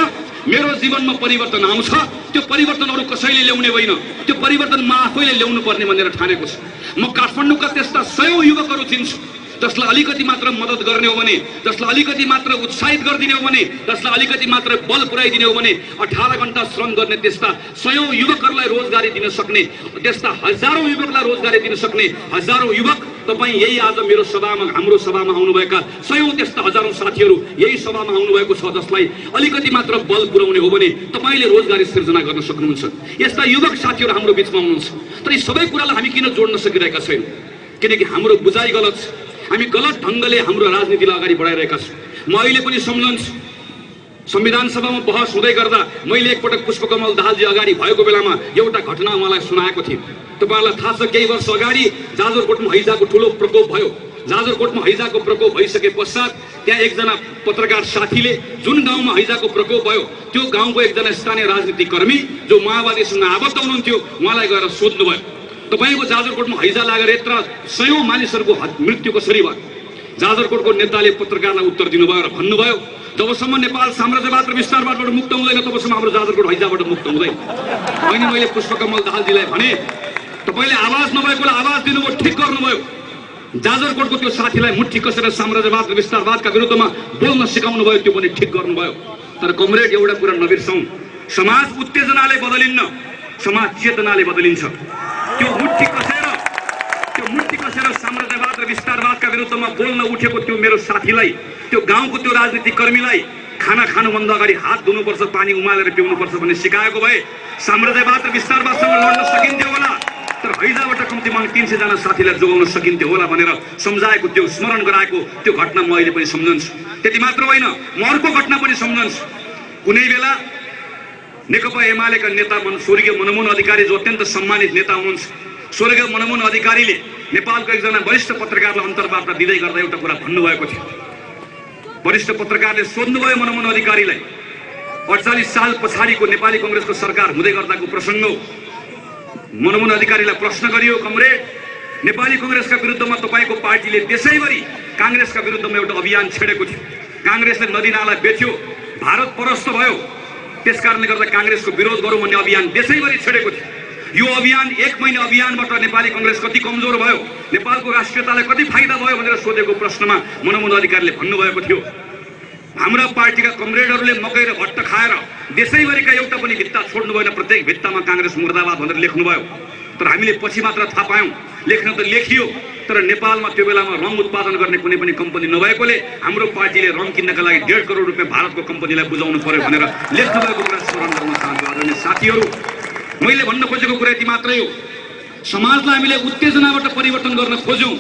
A: मेरो जीवनमा परिवर्तन आउँछ, त्यो परिवर्तन अरू कसैले ल्याउने होइन, त्यो परिवर्तन म आफैले ल्याउनु पर्ने भनेर ठानेको छ। म काठमाडौँका त्यस्ता 100 युवकहरू चिन्छु जसलाई अलिकति मात्र मद्दत गर्ने हो भने, जसलाई अलिकति मात्र उत्साहित गरिदिने हो भने, जसलाई अलिकति मात्र बल पुर्याइदिने हो भने 18 घण्टा श्रम गर्ने त्यस्ता 100 युवकहरूलाई रोजगारी दिन सक्ने, त्यस्ता हजारौं युवकलाई रोजगारी दिन सक्ने हजारौं युवक तपाईँ यही आज मेरो सभामा, हाम्रो सभामा आउनुभएका 100 त्यस्ता हजारौं साथीहरू यही सभामा आउनुभएको छ जसलाई अलिकति मात्र बल पुर्याउने हो भने तपाईले रोजगारी सृजना गर्न सक्नुहुन्छ। यस्ता युवक साथीहरू हाम्रो बीचमा हुनुहुन्छ। तर यी सबै कुरालाई हामी किन जोड्न सकिरहेका छैनौँ? किनकि हाम्रो बुझाइ गलत छ। हामी गलत ढङ्गले हाम्रो राजनीतिलाई अगाडि बढाइरहेका छौँ। म अहिले पनि सम्झन्छु, संविधान सभामा बहस हुँदै गर्दा मैले एकपटक पुष्पकमल दाहालजी अगाडि भएको बेलामा एउटा घटना उहाँलाई सुनाएको थिएँ। तपाईहरुलाई थाहा छ केही वर्ष अगाडि जाजरकोटमा हैजाको ठुलो प्रकोप भयो। जाजरकोटमा हैजाको प्रकोप भइसके पश्चात त्यहाँ एकजना पत्रकार साथीले जुन गाउँमा हैजाको प्रकोप भयो त्यो गाउँको एकजना स्थानीय राजनीतिक कर्मी जो माओवादीसँग आबद्ध हुनुहुन्थ्यो उहाँलाई गएर सोध्नुभयो। तपाईको जाजरकोटमा हैजा लागेर यत्र सयौं मानिसहरूको मृत्यु कसरी भयो? जाजरकोटको नेताले पत्रकारलाई उत्तर दिनुभयो र भन्नुभयो जबसम्म नेपाल साम्राज्यवाद र विस्तारवादबाट मुक्त हुँदैन तबसम्म हाम्रो जाजरकोट हैजाबाट मुक्त हुँदैन। अनि मैले पुष्पकमल दाहालजीलाई भने तपाईले आवाज नभएकोलाई आवाज दिनुभयो, ठिक गर्नुभयो। जाजरकोटको त्यो साथीलाई मुट्ठी कसेर साम्राज्यवाद र विस्तारवादका विरुद्धमा बोल्न सिकाउनु भयो, त्यो पनि ठिक गर्नुभयो। तर कमरेड एउटा कुरा नबिर्सौं, समाज उत्तेजनाले बदलिन्न, समाज चेतनाले बदलिन्छ। त्यो मुट्ठी कसेर साम्राज्यवाद र विस्तारवादका विरुद्धमा बोल्न उठेको त्यो मेरो साथीलाई, त्यो गाउँको त्यो राजनीतिक कर्मीलाई खाना खानुभन्दा अगाडि हात धुनुपर्छ, पानी उमालेर पिउनुपर्छ भन्ने सिकाएको भए साम्राज्यवाद र विस्तारवादसँग लड्न सकिन्थ्यो होला। तर हैजाबाट कम्तीमा 300 जना साथीलाई जोगाउन सकिन्थ्यो होला भनेर सम्झाएको, त्यो स्मरण गराएको त्यो घटना म अहिले पनि सम्झन्छु। त्यति मात्र होइन, म अर्को घटना पनि सम्झन्छु। कुनै बेला नेकपा एमालेका नेता स्वर्गीय मनमोहन अधिकारी, जो अत्यन्त सम्मानित नेता हुनुहुन्छ, स्वर्गीय मनमोहन अधिकारीले नेपालको एकजना वरिष्ठ पत्रकारलाई अन्तर्वार्ता दिँदै गर्दा एउटा कुरा भन्नुभएको थियो। वरिष्ठ पत्रकारले सोध्नुभयो मनमोहन अधिकारीलाई, 48 साल पछाडिको नेपाली कांग्रेसको सरकार हुँदै गर्दाको प्रसङ्ग। मनमोहन अधिकारीलाई प्रश्न गरियो, कमरेड, नेपाली कांग्रेसका विरुद्धमा तपाईको पार्टीले देशैभरि कांग्रेसका विरुद्धमा एउटा अभियान छेडेको थियो, कांग्रेसले नदी नाला बेच्यो, भारत परस्त भयो, त्यसकारणले गर्दा कांग्रेसको विरोध गरौँ भन्ने अभियान देशैभरि छेडेको थियो। यो अभियान 1 महिना अभियानबाट नेपाली कांग्रेस कति कमजोर भयो, नेपालको राष्ट्रियतालाई कति फाइदा भयो भनेर सोधेको प्रश्नमा मनमोहन अधिकारीले भन्नुभएको थियो, हाम्रा पार्टीका कमरेडहरूले मकै र भट्ट खाएर देशैभरिका एउटा पनि भित्ता छोड्नु भएन, प्रत्येक भित्तामा कांग्रेस मुर्दाबाद भनेर लेख्नुभयो। तर हामीले पछि मात्र थाहा पायौं, लेख्न त लेखियो तर नेपालमा त्यो बेलामा रङ उत्पादन गर्ने कुनै पनि कम्पनी नभएकोले हाम्रो पार्टीले रङ किन्नका लागि 1.5 करोड रुपैयाँ भारतको कम्पनीलाई बुझाउनु पर्यो भनेर लेख्नुभएको कुरा स्मरण गर्न चाहन्छु। आदरणीय साथीहरू, मैले भन्न खोजेको कुरा यति मात्रै हो, समाजलाई हामीले उत्तेजनाबाट परिवर्तन गर्न खोज्यौं,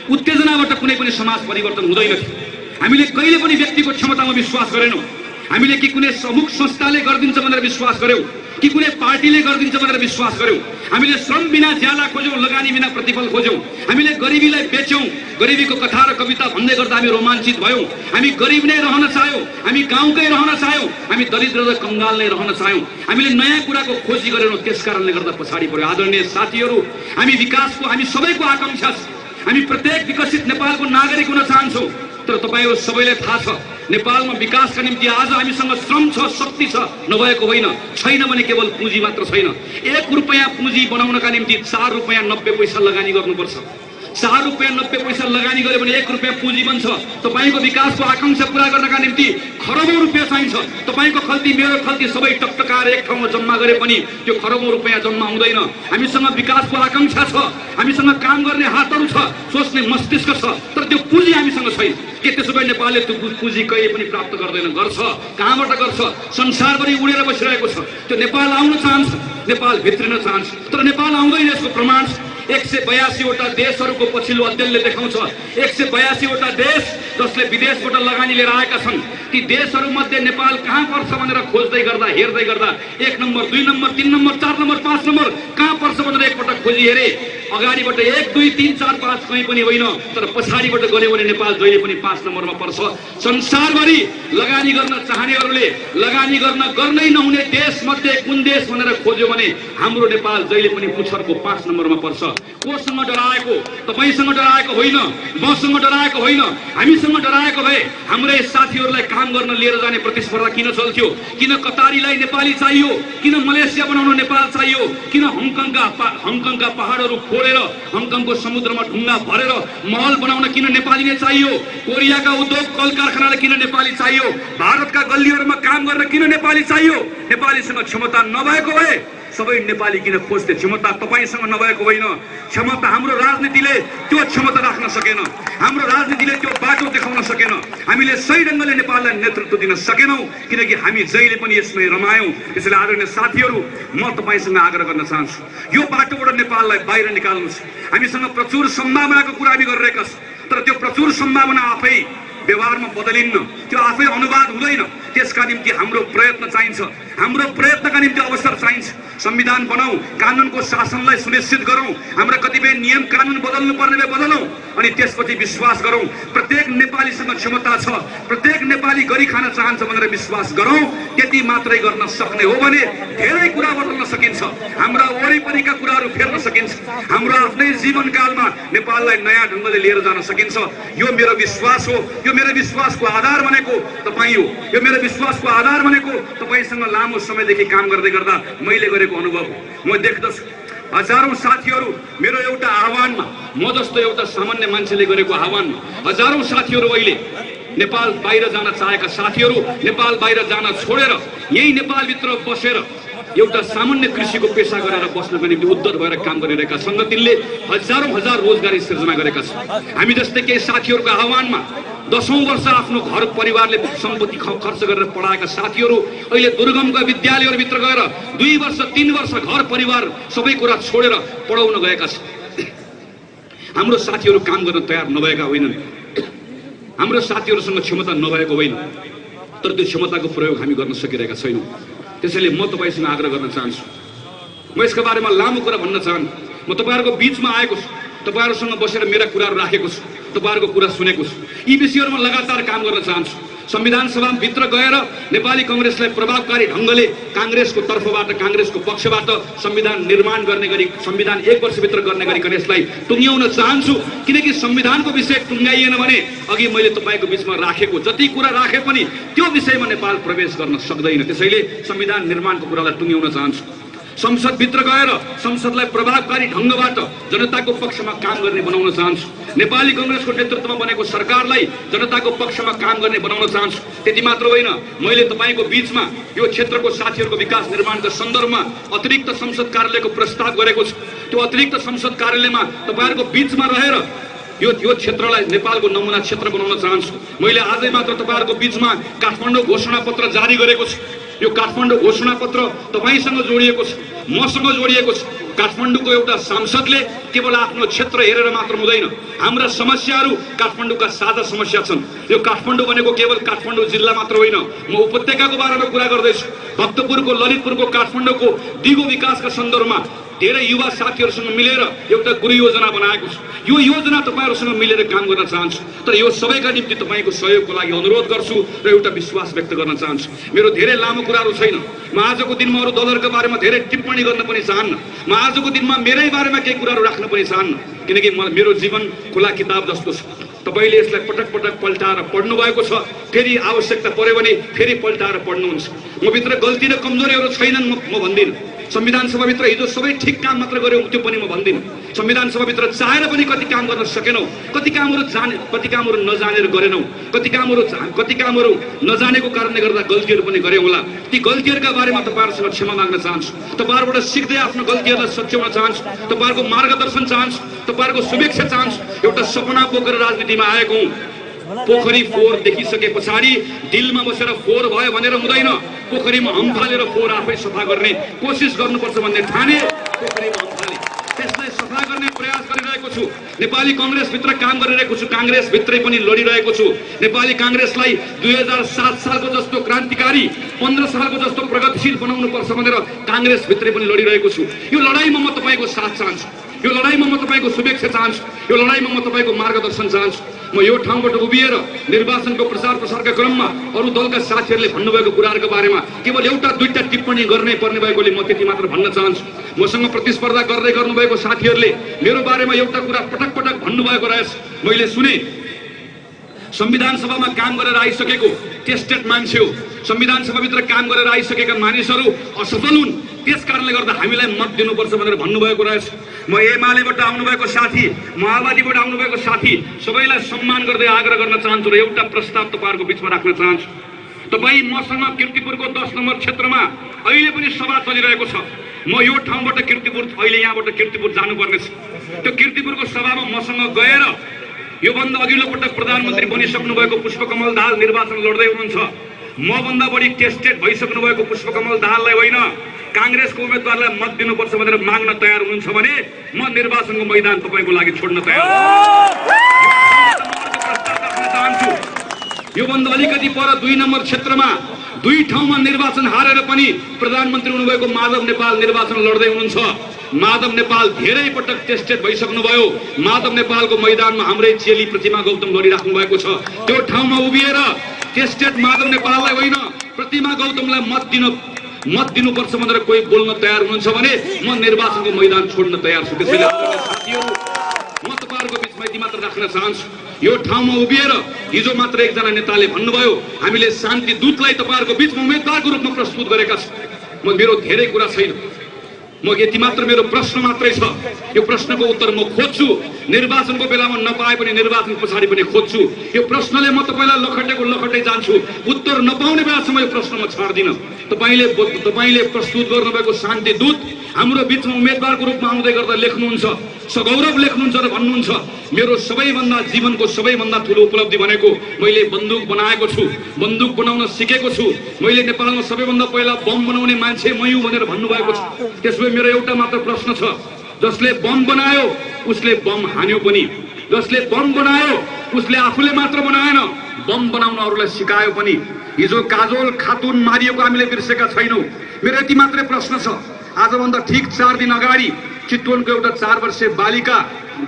A: उत्तेजनाबाट कुनै पनि समाज परिवर्तन हुँदैन। हामीले कहिले पनि व्यक्तिको क्षमतामा विश्वास गरेनौं, हामीले कि कुनै प्रमुख संस्थाले गरिदिन्छ भनेर विश्वास गर्यौं, कि कुनै पार्टीले गरिदिन्छ भनेर विश्वास गर्यौं। हामीले श्रम बिना ज्याला खोज्यौं, लगानी बिना प्रतिफल खोज्यौं। हामीले गरिबीलाई बेच्यौं, गरिबीको कथा र कविता भन्दै गर्दा हामी रोमाञ्चित भयौं। हामी गरिब नै रहन चाह्यौं, हामी गाउँकै रहन चाह्यौं, हामी दरिद्र र कंगाल नै रहन चाह्यौं। हामीले नयाँ कुराको खोजी गरेनौं, त्यसकारणले गर्दा पछाडि पर्यो। आदरणीय साथीहरू, हामी विकासको, हामी सबैको आकांक्षा छ, हामी प्रत्येक विकसित नेपालको नागरिक हुन चाहन्छौं। तर तपाईहरु सबैलाई थाहा छ, नेपालमा विकासका निम्ति आज हामीसँग श्रम छ, शक्ति छ, नभएको होइन, छैन भने केवल पुँजी मात्र छैन। 1 रुपैयाँ पुँजी बनाउनका निम्ति 4 रुपैयाँ 90 पैसा लगानी गर्नुपर्छ। 4 रुपैयाँ 90 पैसा लगानी गर्यो भने 1 रुपैयाँ पुँजी बन्छ। तपाईको विकासको आकांक्षा पूरा गर्नका निम्ति खरबौं रुपैयाँ चाहिन्छ। तपाईको खल्ती, मेरो खल्ती सबै टकटकाएर एक ठाउँमा जम्मा गरे पनि त्यो खरबौं रुपैयाँ जम्मा हुँदैन। हामीसँग विकासको आकांक्षा छ, हामीसँग काम गर्ने हातहरू छ, सोच्ने मस्तिष्क छ, तर त्यो पुँजी हामीसँग छैन। के त्यसो भए नेपालले त्यो पुँजी कहिले पनि प्राप्त गर्दैन? गर्छ, कहाँबाट गर्छ? संसारभरि उडेर बसिरहेको छ। त्यो नेपाल आउन चाहन्छ, नेपाल भित्रिन चाहन्छ, तर नेपाल आउँदैन। यसको प्रमाण 182 वटा देशहरूको पछिल्लो अध्ययनले देखाउँछ, 182 वटा देश जसले विदेशबाट लगानी लिएर आएका छन्, ती देशहरूमध्ये नेपाल कहाँ पर्छ भनेर खोज्दै गर्दा, हेर्दै गर्दा 1 number, 2 number, 3 number, 4 number, 5 number कहाँ पर्छ भनेर एकपटक खोजी हेरे। अगाडिबाट 1, 2, 3, 4, 5 कहीँ पनि होइन, तर पछाडिबाट गऱ्यो भने नेपाल जहिले पनि 5 नम्बरमा पर्छ। संसारभरि लगानी गर्न चाहनेहरूले लगानी गर्नै नहुने देश मध्ये कुन देश भनेर खोज्यो भने हाम्रो नेपाल जहिले पनि पुच्छरको 5 नम्बरमा पर्छ। कोसँग डराएको? तपाईसँग डराएको होइन, मसँग डराएको होइन, हामीसँग डराएको भए हाम्रै साथीहरूलाई काम गर्न लिएर जाने प्रतिस्पर्धा किन चल्थ्यो? किन कतारीलाई नेपाली चाहियो? किन मलेसिया बनाउन नेपाल चाहियो? किन हङकङका पहाडहरू फोडेर हङकङको समुद्रमा ढुङ्गा भरेर महल बनाउन किन नेपाली नै चाहियो? कोरियाका उद्योग कल कारखानालाई किन नेपाली चाहियो? भारतका गल्लीहरूमा काम गर्न किन नेपाली चाहियो? नेपालीसँग क्षमता नभएको भए सबै नेपाली किन खोज्थे? क्षमता तपाईसँग नभएको होइन, क्षमता हाम्रो राजनीतिले त्यो क्षमता राख्न सकेन, हाम्रो राजनीतिले त्यो बाटो देखाउन सकेन, हामीले सही ढंगले नेपाललाई नेतृत्व दिन सकेनौं, किनकि हामी जहिले पनि यसमै रमायौं। त्यसैले आदरणीय साथीहरू, म तपाईसँग आग्रह गर्न चाहन्छु, यो बाटोबाट नेपाललाई बाहिर निकाल्नुस्। हामीसँग प्रचुर सम्भावनाको कुरा हामी गरिरहेका छौं, तर त्यो प्रचुर सम्भावना आफै व्यवहारमा बदलिन्न, त्यो आफै अनुवाद हुँदैन। त्यसका निम्ति हाम्रो प्रयत्न चाहिन्छ, हाम्रो प्रयत्नका निम्ति अवसर चाहिन्छ। संविधान बनाऊ, कानुनको शासनलाई सुनिश्चित गरौं, हाम्रा कतिपय नियम कानुन बदल्नु पर्ने भए बदलौं, अनि त्यसपछि विश्वास गरौं प्रत्येक नेपालीसँग क्षमता छ, प्रत्येक नेपाली गरी खान चाहन्छ भनेर विश्वास गरौं। त्यति मात्रै गर्न सक्ने हो भने धेरै कुरा बदल्न सकिन्छ, हाम्रा वरिपरिका कुराहरू फेर्न सकिन्छ, हाम्रो जीवनकालमा नेपाललाई नयाँ ढङ्गले लिएर जान सकिन्छ। यो मेरो विश्वास हो। यो मेरो विश्वासको आधार भनेको तपाईँ हो। यो मेरो विश्वासको आधार भनेको तपाईँसँग लामो समयदेखि काम गर्दै गर्दा मैले गरेको अनुभव हो। म देख्दछु हजारौं साथीहरू मेरो एउटा आह्वानमा, म जस्तो एउटा सामान्य मान्छेले गरेको आह्वानमा हजारौं साथीहरू अहिले नेपाल बाहिर जान चाहेका साथीहरू नेपाल बाहिर जान छोडेर यही नेपालभित्र बसेर एउटा सामान्य कृषिको पेशा गरेर बस्नको निम्ति उद्यत भएर काम गरिरहेका सङ्गठनले हजारौं हजार रोजगारी सृजना गरेका छन्। हामी जस्तै केही साथीहरूको आह्वानमा 10औं वर्ष आफ्नो घर परिवारले सम्पत्ति खर्च गरेर पढाएका साथीहरू अहिले दुर्गमका विद्यालयहरूभित्र गएर 2 वर्ष 3 वर्ष घर परिवार सबै कुरा छोडेर पढाउन गएका छन्। हाम्रो साथीहरू काम गर्न तयार नभएका होइनन्। हाम्रो साथीहरूसँग क्षमता नभएको होइन, तर त्यो क्षमताको प्रयोग हामी गर्न सकिरहेका छैनौँ। त्यसैले म तपाईसँग आग्रह गर्न चाहन्छु। म यसको बारेमा लामो कुरा भन्न चाहन्छु। म तपाईँहरूको बिचमा आएको छु, तपाईँहरूसँग बसेर मेरा कुराहरू राखेको छु, तपाईँहरूको कुरा सुनेको छु। यी विषयहरूमा लगातार काम गर्न चाहन्छु। संविधान सभाभित्र गएर नेपाली कांग्रेसलाई प्रभावकारी ढङ्गले कांग्रेसको तर्फबाट, कांग्रेसको पक्षबाट संविधान निर्माण गर्ने गरी, संविधान 1 वर्षभित्र गर्ने गरी यसलाई टुङ्ग्याउन चाहन्छु। किनकि संविधानको विषय टुङ्ग्याइएन भने अघि मैले तपाईँको बिचमा राखेको जति कुरा राखे पनि त्यो विषयमा नेपाल प्रवेश गर्न सक्दैन। त्यसैले संविधान निर्माणको कुरालाई टुङ्ग्याउन चाहन्छु। संसदभित्र गएर संसदलाई प्रभावकारी ढङ्गबाट जनताको पक्षमा काम गर्ने बनाउन चाहन्छु। नेपाली कांग्रेसको नेतृत्वमा बनेको सरकारलाई जनताको पक्षमा काम गर्ने बनाउन चाहन्छु। त्यति मात्र होइन, मैले तपाईँको बिचमा यो क्षेत्रको साथीहरूको विकास निर्माणका सन्दर्भमा अतिरिक्त संसद कार्यालयको प्रस्ताव गरेको छु। त्यो अतिरिक्त संसद कार्यालयमा तपाईँहरूको बिचमा रहेर यो क्षेत्रलाई नेपालको नमुना क्षेत्र बनाउन चाहन्छु। मैले आजै मात्र तपाईँहरूको बिचमा काठमाडौँ घोषणापत्र जारी गरेको छु। यो काठमाडौँ घोषणापत्र तपाईसँग जोडिएको छ, मसँग जोडिएको छ। काठमाडौँको एउटा सांसदले केवल आफ्नो क्षेत्र हेरेर मात्र हुँदैन। हाम्रा समस्याहरू काठमाडौँका साझा समस्या छन्। यो काठमाडौँ भनेको केवल काठमाडौँ जिल्ला मात्र होइन। म उपत्यकाको बारेमा कुरा गर्दैछु। भक्तपुरको, ललितपुरको, काठमाडौँको दिगो विकासका सन्दर्भमा धेरै युवा साथीहरूसँग मिलेर एउटा गुरु योजना बनाएको छु। यो योजना तपाईँहरूसँग मिलेर काम गर्न चाहन्छु। तर यो सबैका निम्ति तपाईँको सहयोगको लागि अनुरोध गर्छु र एउटा विश्वास व्यक्त गर्न चाहन्छु। मेरो धेरै लामो कुराहरू छैन। म आजको दिनमा अरू दलहरूका बारेमा धेरै टिप्पणी गर्न पनि चाहन्न। म आजको दिनमा मेरै बारेमा केही कुराहरू राख्न पनि चाहन्न, किनकि मेरो जीवन खुला किताब जस्तो छ। तपाईँले यसलाई पटक पटक पल्टाएर पढ्नु भएको छ। फेरि आवश्यकता पर्यो भने फेरि पल्टाएर पढ्नुहुन्छ। म भित्र गल्ती र कमजोरीहरू छैनन्, म भन्दिनँ। संविधान सभाभित्र हिजो सबै ठिक काम मात्र गर्यौँ त्यो पनि म भन्दिनँ। संविधान सभाभित्र चाहेर पनि कति काम गर्न सकेनौँ, कति कामहरू नजानेर गरेनौँ, कति कामहरू नजानेको कारणले गर्दा गल्तीहरू पनि गऱ्यौँ होला। ती गल्तीहरूका बारेमा तपाईँहरूसँग क्षमा माग्न चाहन्छु। तपाईँहरूबाट सिक्दै आफ्नो गल्तीहरूलाई सच्याउन चाहन्छु। तपाईँहरूको मार्गदर्शन चाहन्छु, तपाईँहरूको शुभेच्छा चाहन्छु। एउटा सपना बोकेर राजनीतिमा आएको हुँ। पोखरी फोहोर देखिसके पछाडि दिलमा बसेर फोहोर भयो भनेर हुँदैन। पोखरीमा हम्फालेर फोहोर आफै सफा गर्ने कोसिस गर्नुपर्छ भन्ने ठाने पोखरीमा हम्फाले त्यसलाई सफा गर्ने प्रयास गरिरहेको छु। नेपाली कांग्रेसभित्र काम गरिरहेको छु। कांग्रेसभित्रै पनि लडिरहेको छु। नेपाली कांग्रेसलाई 2007 सालको जस्तो क्रान्तिकारी, 15 सालको जस्तो प्रगतिशील बनाउनु पर्छ भनेर कांग्रेसभित्रै पनि लडिरहेको छु। यो लडाईँमा म तपाईँको साथ चाहन्छु। यो लडाईँमा म तपाईँको शुभेच्छा चाहन्छु। यो लडाईँमा म तपाईँको मार्गदर्शन चाहन्छु। म यो ठाउँबाट उभिएर निर्वाचनको प्रचार प्रसारका क्रममा अरू दलका साथीहरूले भन्नुभएको कुराहरूको बारेमा केवल एउटा दुईटा टिप्पणी गर्नै पर्ने भएकोले म त्यति मात्र भन्न चाहन्छु। मसँग प्रतिस्पर्धा गर्दै गर्नुभएको साथीहरूले मेरो बारेमा एउटा कुरा पटक पटक भन्नुभएको रहेछ। मैले सुने संविधान सभामा काम गरेर आइसकेको टेस्टेड मान्छे हो, संविधान सभाभित्र काम गरेर आइसकेका मानिसहरू असफल हुन्, त्यस कारणले गर्दा हामीलाई मत दिनुपर्छ भनेर भन्नुभएको रहेछ। म एमालेबाट आउनुभएको साथी, माओवादीबाट आउनुभएको साथी सबैलाई सम्मान गर्दै आग्रह गर्न चाहन्छु र एउटा प्रस्ताव तपाईँहरूको बिचमा राख्न चाहन्छु। तपाईँ मसँग किर्तिपुरको 10 नम्बर क्षेत्रमा अहिले पनि सभा चलिरहेको छ। म यो ठाउँबाट किर्तिपुर, अहिले यहाँबाट किर्तिपुर जानुपर्नेछ। त्यो किर्तिपुरको सभामा मसँग गएर योभन्दा अघिल्लो पटक प्रधानमन्त्री बनिसक्नु भएको पुष्पकमल दाहाल निर्वाचन लड्दै हुनुहुन्छ। मभन्दा बढी टेस्टेड भइसक्नु भएको पुष्पकमल दाहाललाई होइन, कांग्रेसको उम्मेदवारलाई मत दिनुपर्छ भनेर माग्न तयार हुनुहुन्छ भने म निर्वाचनको मैदान तपाईँको लागि छोड्न तयार छु। योभन्दा अलिकति पर 2 नम्बर क्षेत्रमा 2 ठाउँमा निर्वाचन हारेर पनि प्रधानमन्त्री हुनुभएको माधव नेपाल निर्वाचन लड्दै हुनुहुन्छ। माधव नेपाल धेरै पटक टेस्टेड भइसक्नुभयो। माधव नेपालको मैदानमा हाम्रै चेली प्रतिमा गौतम लडिराख्नु भएको छ। त्यो ठाउँमा उभिएर टेस्टेड माधव नेपाललाई होइन, प्रतिमा गौतमलाई मत दिन मत दिनुपर्छ भनेर कोही बोल्न तयार हुनुहुन्छ भने म निर्वाचनको मैदान छोड्न तयार छु। त्यसैले साथीहरू, म तपाईँहरूको बिचमा यति मात्र राख्न चाहन्छु, यो ठाउँमा उभिएर हिजो मात्र एकजना नेताले भन्नुभयो हामीले शान्ति दूतलाई तपाईँहरूको बिचमा उम्मेदवारको रूपमा प्रस्तुत गरेका छौँ। मेरो धेरै कुरा छैन, म यति मात्र मेरो प्रश्न मात्रै छ। यो प्रश्नको उत्तर म खोज्छु, निर्वाचनको बेलामा नपाए पनि निर्वाचन पछाडि पनि खोज्छु। यो प्रश्नले म तपाईँलाई लखटेको लखटै जान्छु, उत्तर नपाउने बेलासम्म यो प्रश्न म छाड्दिनँ। तपाईँले प्रस्तुत गर्नुभएको शान्ति दूत हाम्रो बिचमा उम्मेदवारको रूपमा आउँदै गर्दा लेख्नुहुन्छ, सगौरव लेख्नुहुन्छ र भन्नुहुन्छ मेरो सबैभन्दा जीवनको सबैभन्दा ठुलो उपलब्धि भनेको मैले बन्दुक बनाएको छु, बन्दुक बनाउन सिकेको छु, मैले नेपालमा सबैभन्दा पहिला बम बनाउने मान्छे मै हुँ भनेर भन्नुभएको छ। त्यसैले मेरो एउटा मात्र प्रश्न छ, जसले बम बनायो उसले बम हान्यो पनि, जसले बम बनायो उसले आफूले मात्र बनाएन, बम बनाउन अरूलाई सिकायो पनि। हिजो काजोल खातुन मारिएको हामीले बिर्सेका छैनौँ। मेरो यति मात्रै प्रश्न छ, आजभन्दा ठिक 4 दिन अगाडि चितवनको एउटा 4 वर्षीय बालिका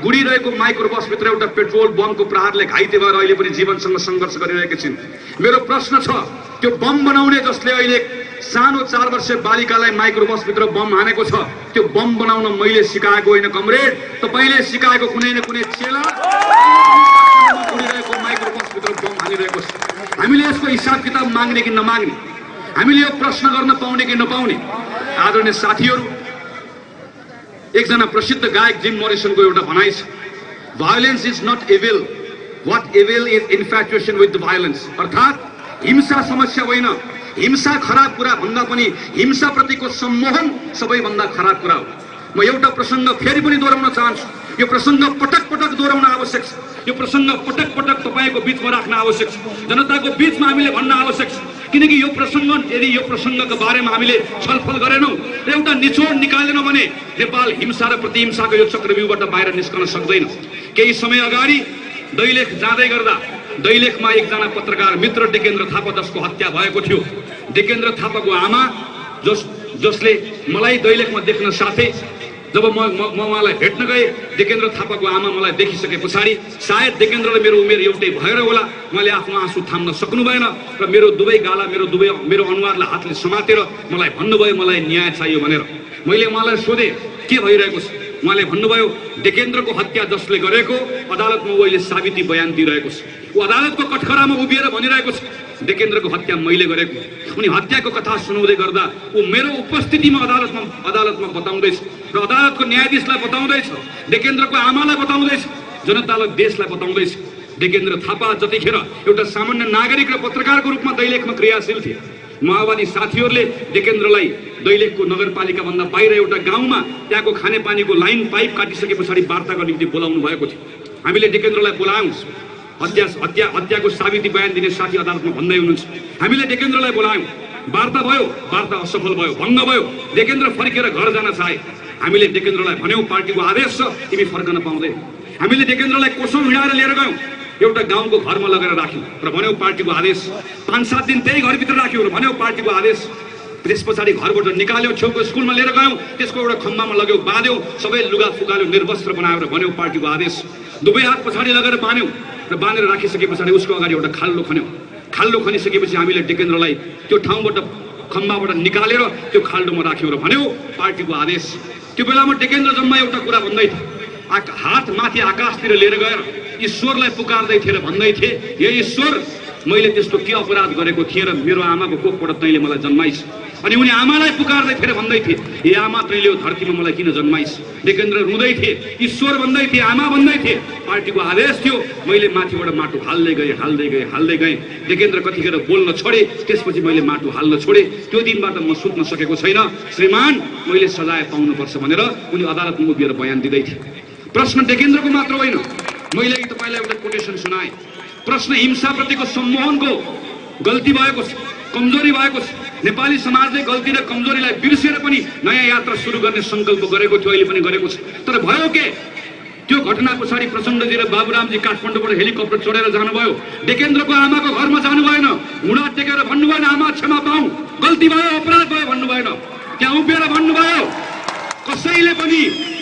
A: गुडिरहेको माइक्रो बसभित्र एउटा पेट्रोल बमको प्रहारले घाइते भएर अहिले पनि जीवनसँग सङ्घर्ष गरिरहेकी छिन्। मेरो प्रश्न छ, त्यो बम बनाउने जसले अहिले सानो 4 वर्षीय बालिकालाई माइक्रो बसभित्र बम हानेको छ, त्यो बम बनाउन मैले सिकाएको होइन कमरेड, तपाईँले सिकाएको कुनै न कुनै चेला गुडिरहेको माइक्रो बसभित्र बम हानिरहेको छ। हामीले यसको हिसाब किताब माग्ने कि नमाग्ने, हामीले यो प्रश्न गर्न पाउने कि नपाउने। आदरणीय साथीहरू, एकजना प्रसिद्ध गायक जिम मोरिसनको एउटा भनाइ छ, violence is not evil, what evil is infatuation with the violence. अर्थात् हिंसा समस्या होइन, हिंसा खराब कुरा भन्दा पनि हिंसा प्रतिको सम्मोहन सबैभन्दा खराब कुरा हो। म एउटा प्रसङ्ग फेरि पनि दोहोऱ्याउन चाहन्छु, यो प्रसङ्ग पटक पटक दोहोऱ्याउन आवश्यक छ, यो प्रसङ्ग पटक पटक तपाईँको बिचमा राख्न आवश्यक छ, जनताको बिचमा हामीले भन्न आवश्यक छ। किनकि यो प्रसङ्ग, यदि यो प्रसङ्गको बारेमा हामीले छलफल गरेनौँ र एउटा निचोड निकालेनौँ भने नेपाल हिंसा र प्रतिहिंसाको यो चक्रव्यूहबाट बाहिर निस्कन सक्दैन। केही समय अगाडि दैलेख जाँदै गर्दा दैलेखमा एकजना पत्रकार मित्र डेकेन्द्र थापा जसको हत्या भएको थियो, डेकेन्द्र थापाको आमा जसले मलाई दैलेखमा देख्न साथै जब म उहाँलाई भेट्न गएँ, डेकेन्द्र थापाको आमा मलाई देखिसके पछाडि सायद डेकेन्द्र र मेरो उमेर एउटै भएर होला, मैले आफ्नो आँसु थाम्न सक्नु भएन र मेरो दुवै गाला मेरो अनुहारलाई हातले समातेर मलाई भन्नुभयो मलाई न्याय चाहियो भनेर। मैले उहाँलाई सोधेँ के भइरहेको छ, उहाँले भन्नुभयो डेकेन्द्रको हत्या जसले गरेको अदालतमा अहिले साबिती बयान दिइरहेको छ, ऊ अदालतको कठघरामा उभिएर भनिरहेको छ डेकेन्द्रको हत्या मैले गरेको। उनी हत्याको कथा सुनाउँदै गर्दा ऊ मेरो उपस्थितिमा अदालतमा बताउँदैछ र अदालतको न्यायाधीशलाई बताउँदैछ, डेकेन्द्रको आमालाई बताउँदैछ, जनतालाई देशलाई बताउँदैछ। डेकेन्द्र थापा जतिखेर एउटा सामान्य नागरिक र पत्रकारको रूपमा दैलेखमा क्रियाशील थिए, माओवादी साथीहरूले डेकेन्द्रलाई दैलेखको नगरपालिका भन्दा बाहिर एउटा गाउँमा त्यहाँको खानेपानीको लाइन पाइप काटिसके पछाडि वार्ताको निम्ति बोलाउनु भएको थियो। हामीले डेकेन्द्रलाई बोलायौँ, हत्याको साबिती बयान दिने साथी अदालतमा भन्दै हुनुहुन्छ, हामीले डेकेन्द्रलाई बोलायौँ, वार्ता भयो, वार्ता असफल भयो, भङ्ग भयो, डेकेन्द्र फर्केर घर जान चाहे। हामीले डेकेन्द्रलाई भन्यौँ पार्टीको आदेश छ तिमी फर्कन पाउँदैन। हामीले डेकेन्द्रलाई कोसौँ हिँडाएर लिएर गयौँ, एउटा गाउँको घरमा लगेर राख्यौँ र भन्यौँ पार्टीको आदेश। 5-7 दिन त्यही घरभित्र राख्यौँ र भन्यौँ पार्टीको आदेश। त्यस पछाडि घरबाट निकाल्यौँ, छेउको स्कुलमा लिएर गयौँ, त्यसको एउटा खम्बामा लग्यौँ, बाँध्यौँ, सबै लुगा फुकाल्यौँ, निर्वस्त्र बनाएर भन्यौँ पार्टीको आदेश। दुवै हात पछाडि लगेर बाँध्यौँ र बाँधेर राखिसके पछाडि उसको अगाडि एउटा खाल्डो खन्यौँ। खाल्डो खनिसकेपछि हामीले डेकेन्द्रलाई त्यो ठाउँबाट खम्बाबाट निकालेर त्यो खाल्डोमा राख्यौँ र भन्यौँ पार्टीको आदेश। त्यो बेलामा डेकेन्द्र जम्मा एउटा कुरा भन्दै थियो, हात माथि आकाशतिर लिएर गएर ईश्वरलाई पुकार्दै थिए र भन्दै थिए, हे ईश्वर मैले त्यस्तो के अपराध गरेको थिएँ र मेरो आमाको कोखबाट तैँले मलाई जन्माइस्। अनि उनी आमालाई पुकार्दै थिए र भन्दै थिए, हे आमा तैँले यो धरतीमा मलाई किन जन्माइस्। डेकेन्द्र रुँदै थिए, ईश्वर भन्दै थिए, आमा भन्दै थिए, पार्टीको आदेश थियो, मैले माथिबाट माटो हाल्दै गएँ। डेकेन्द्र कतिखेर बोल्न छोडे, त्यसपछि मैले माटो हाल्न छोडेँ। त्यो दिनबाट म सुत्न सकेको छैन, श्रीमान मैले सजाय पाउनुपर्छ भनेर उनी अदालतमा उभिएर बयान दिँदै थिए। प्रश्न डेकेन्द्रको मात्र होइन, मैले तपाईँलाई एउटा कोटेसन सुनाएँ। प्रश्न हिंसाप्रतिको सम्मोहनको गल्ती भएको छ, कमजोरी भएको छ। नेपाली समाजले गल्ती र कमजोरीलाई बिर्सेर पनि नयाँ यात्रा सुरु गर्ने सङ्कल्प गरेको थियो, अहिले पनि गरेको छ। तर भयो के, त्यो घटना पछाडि प्रचण्डजी र बाबुरामजी काठमाडौँबाट हेलिकप्टर चढेर जानुभयो, डेकेन्द्रको आमाको घरमा जानु भएन, हुँडा टेकेर भन्नु भएन आमा क्षमा पाऊ, गल्ती भयो, अपराध भयो भन्नु भएन, त्यहाँ उभिएर भन्नुभयो कसैले पनि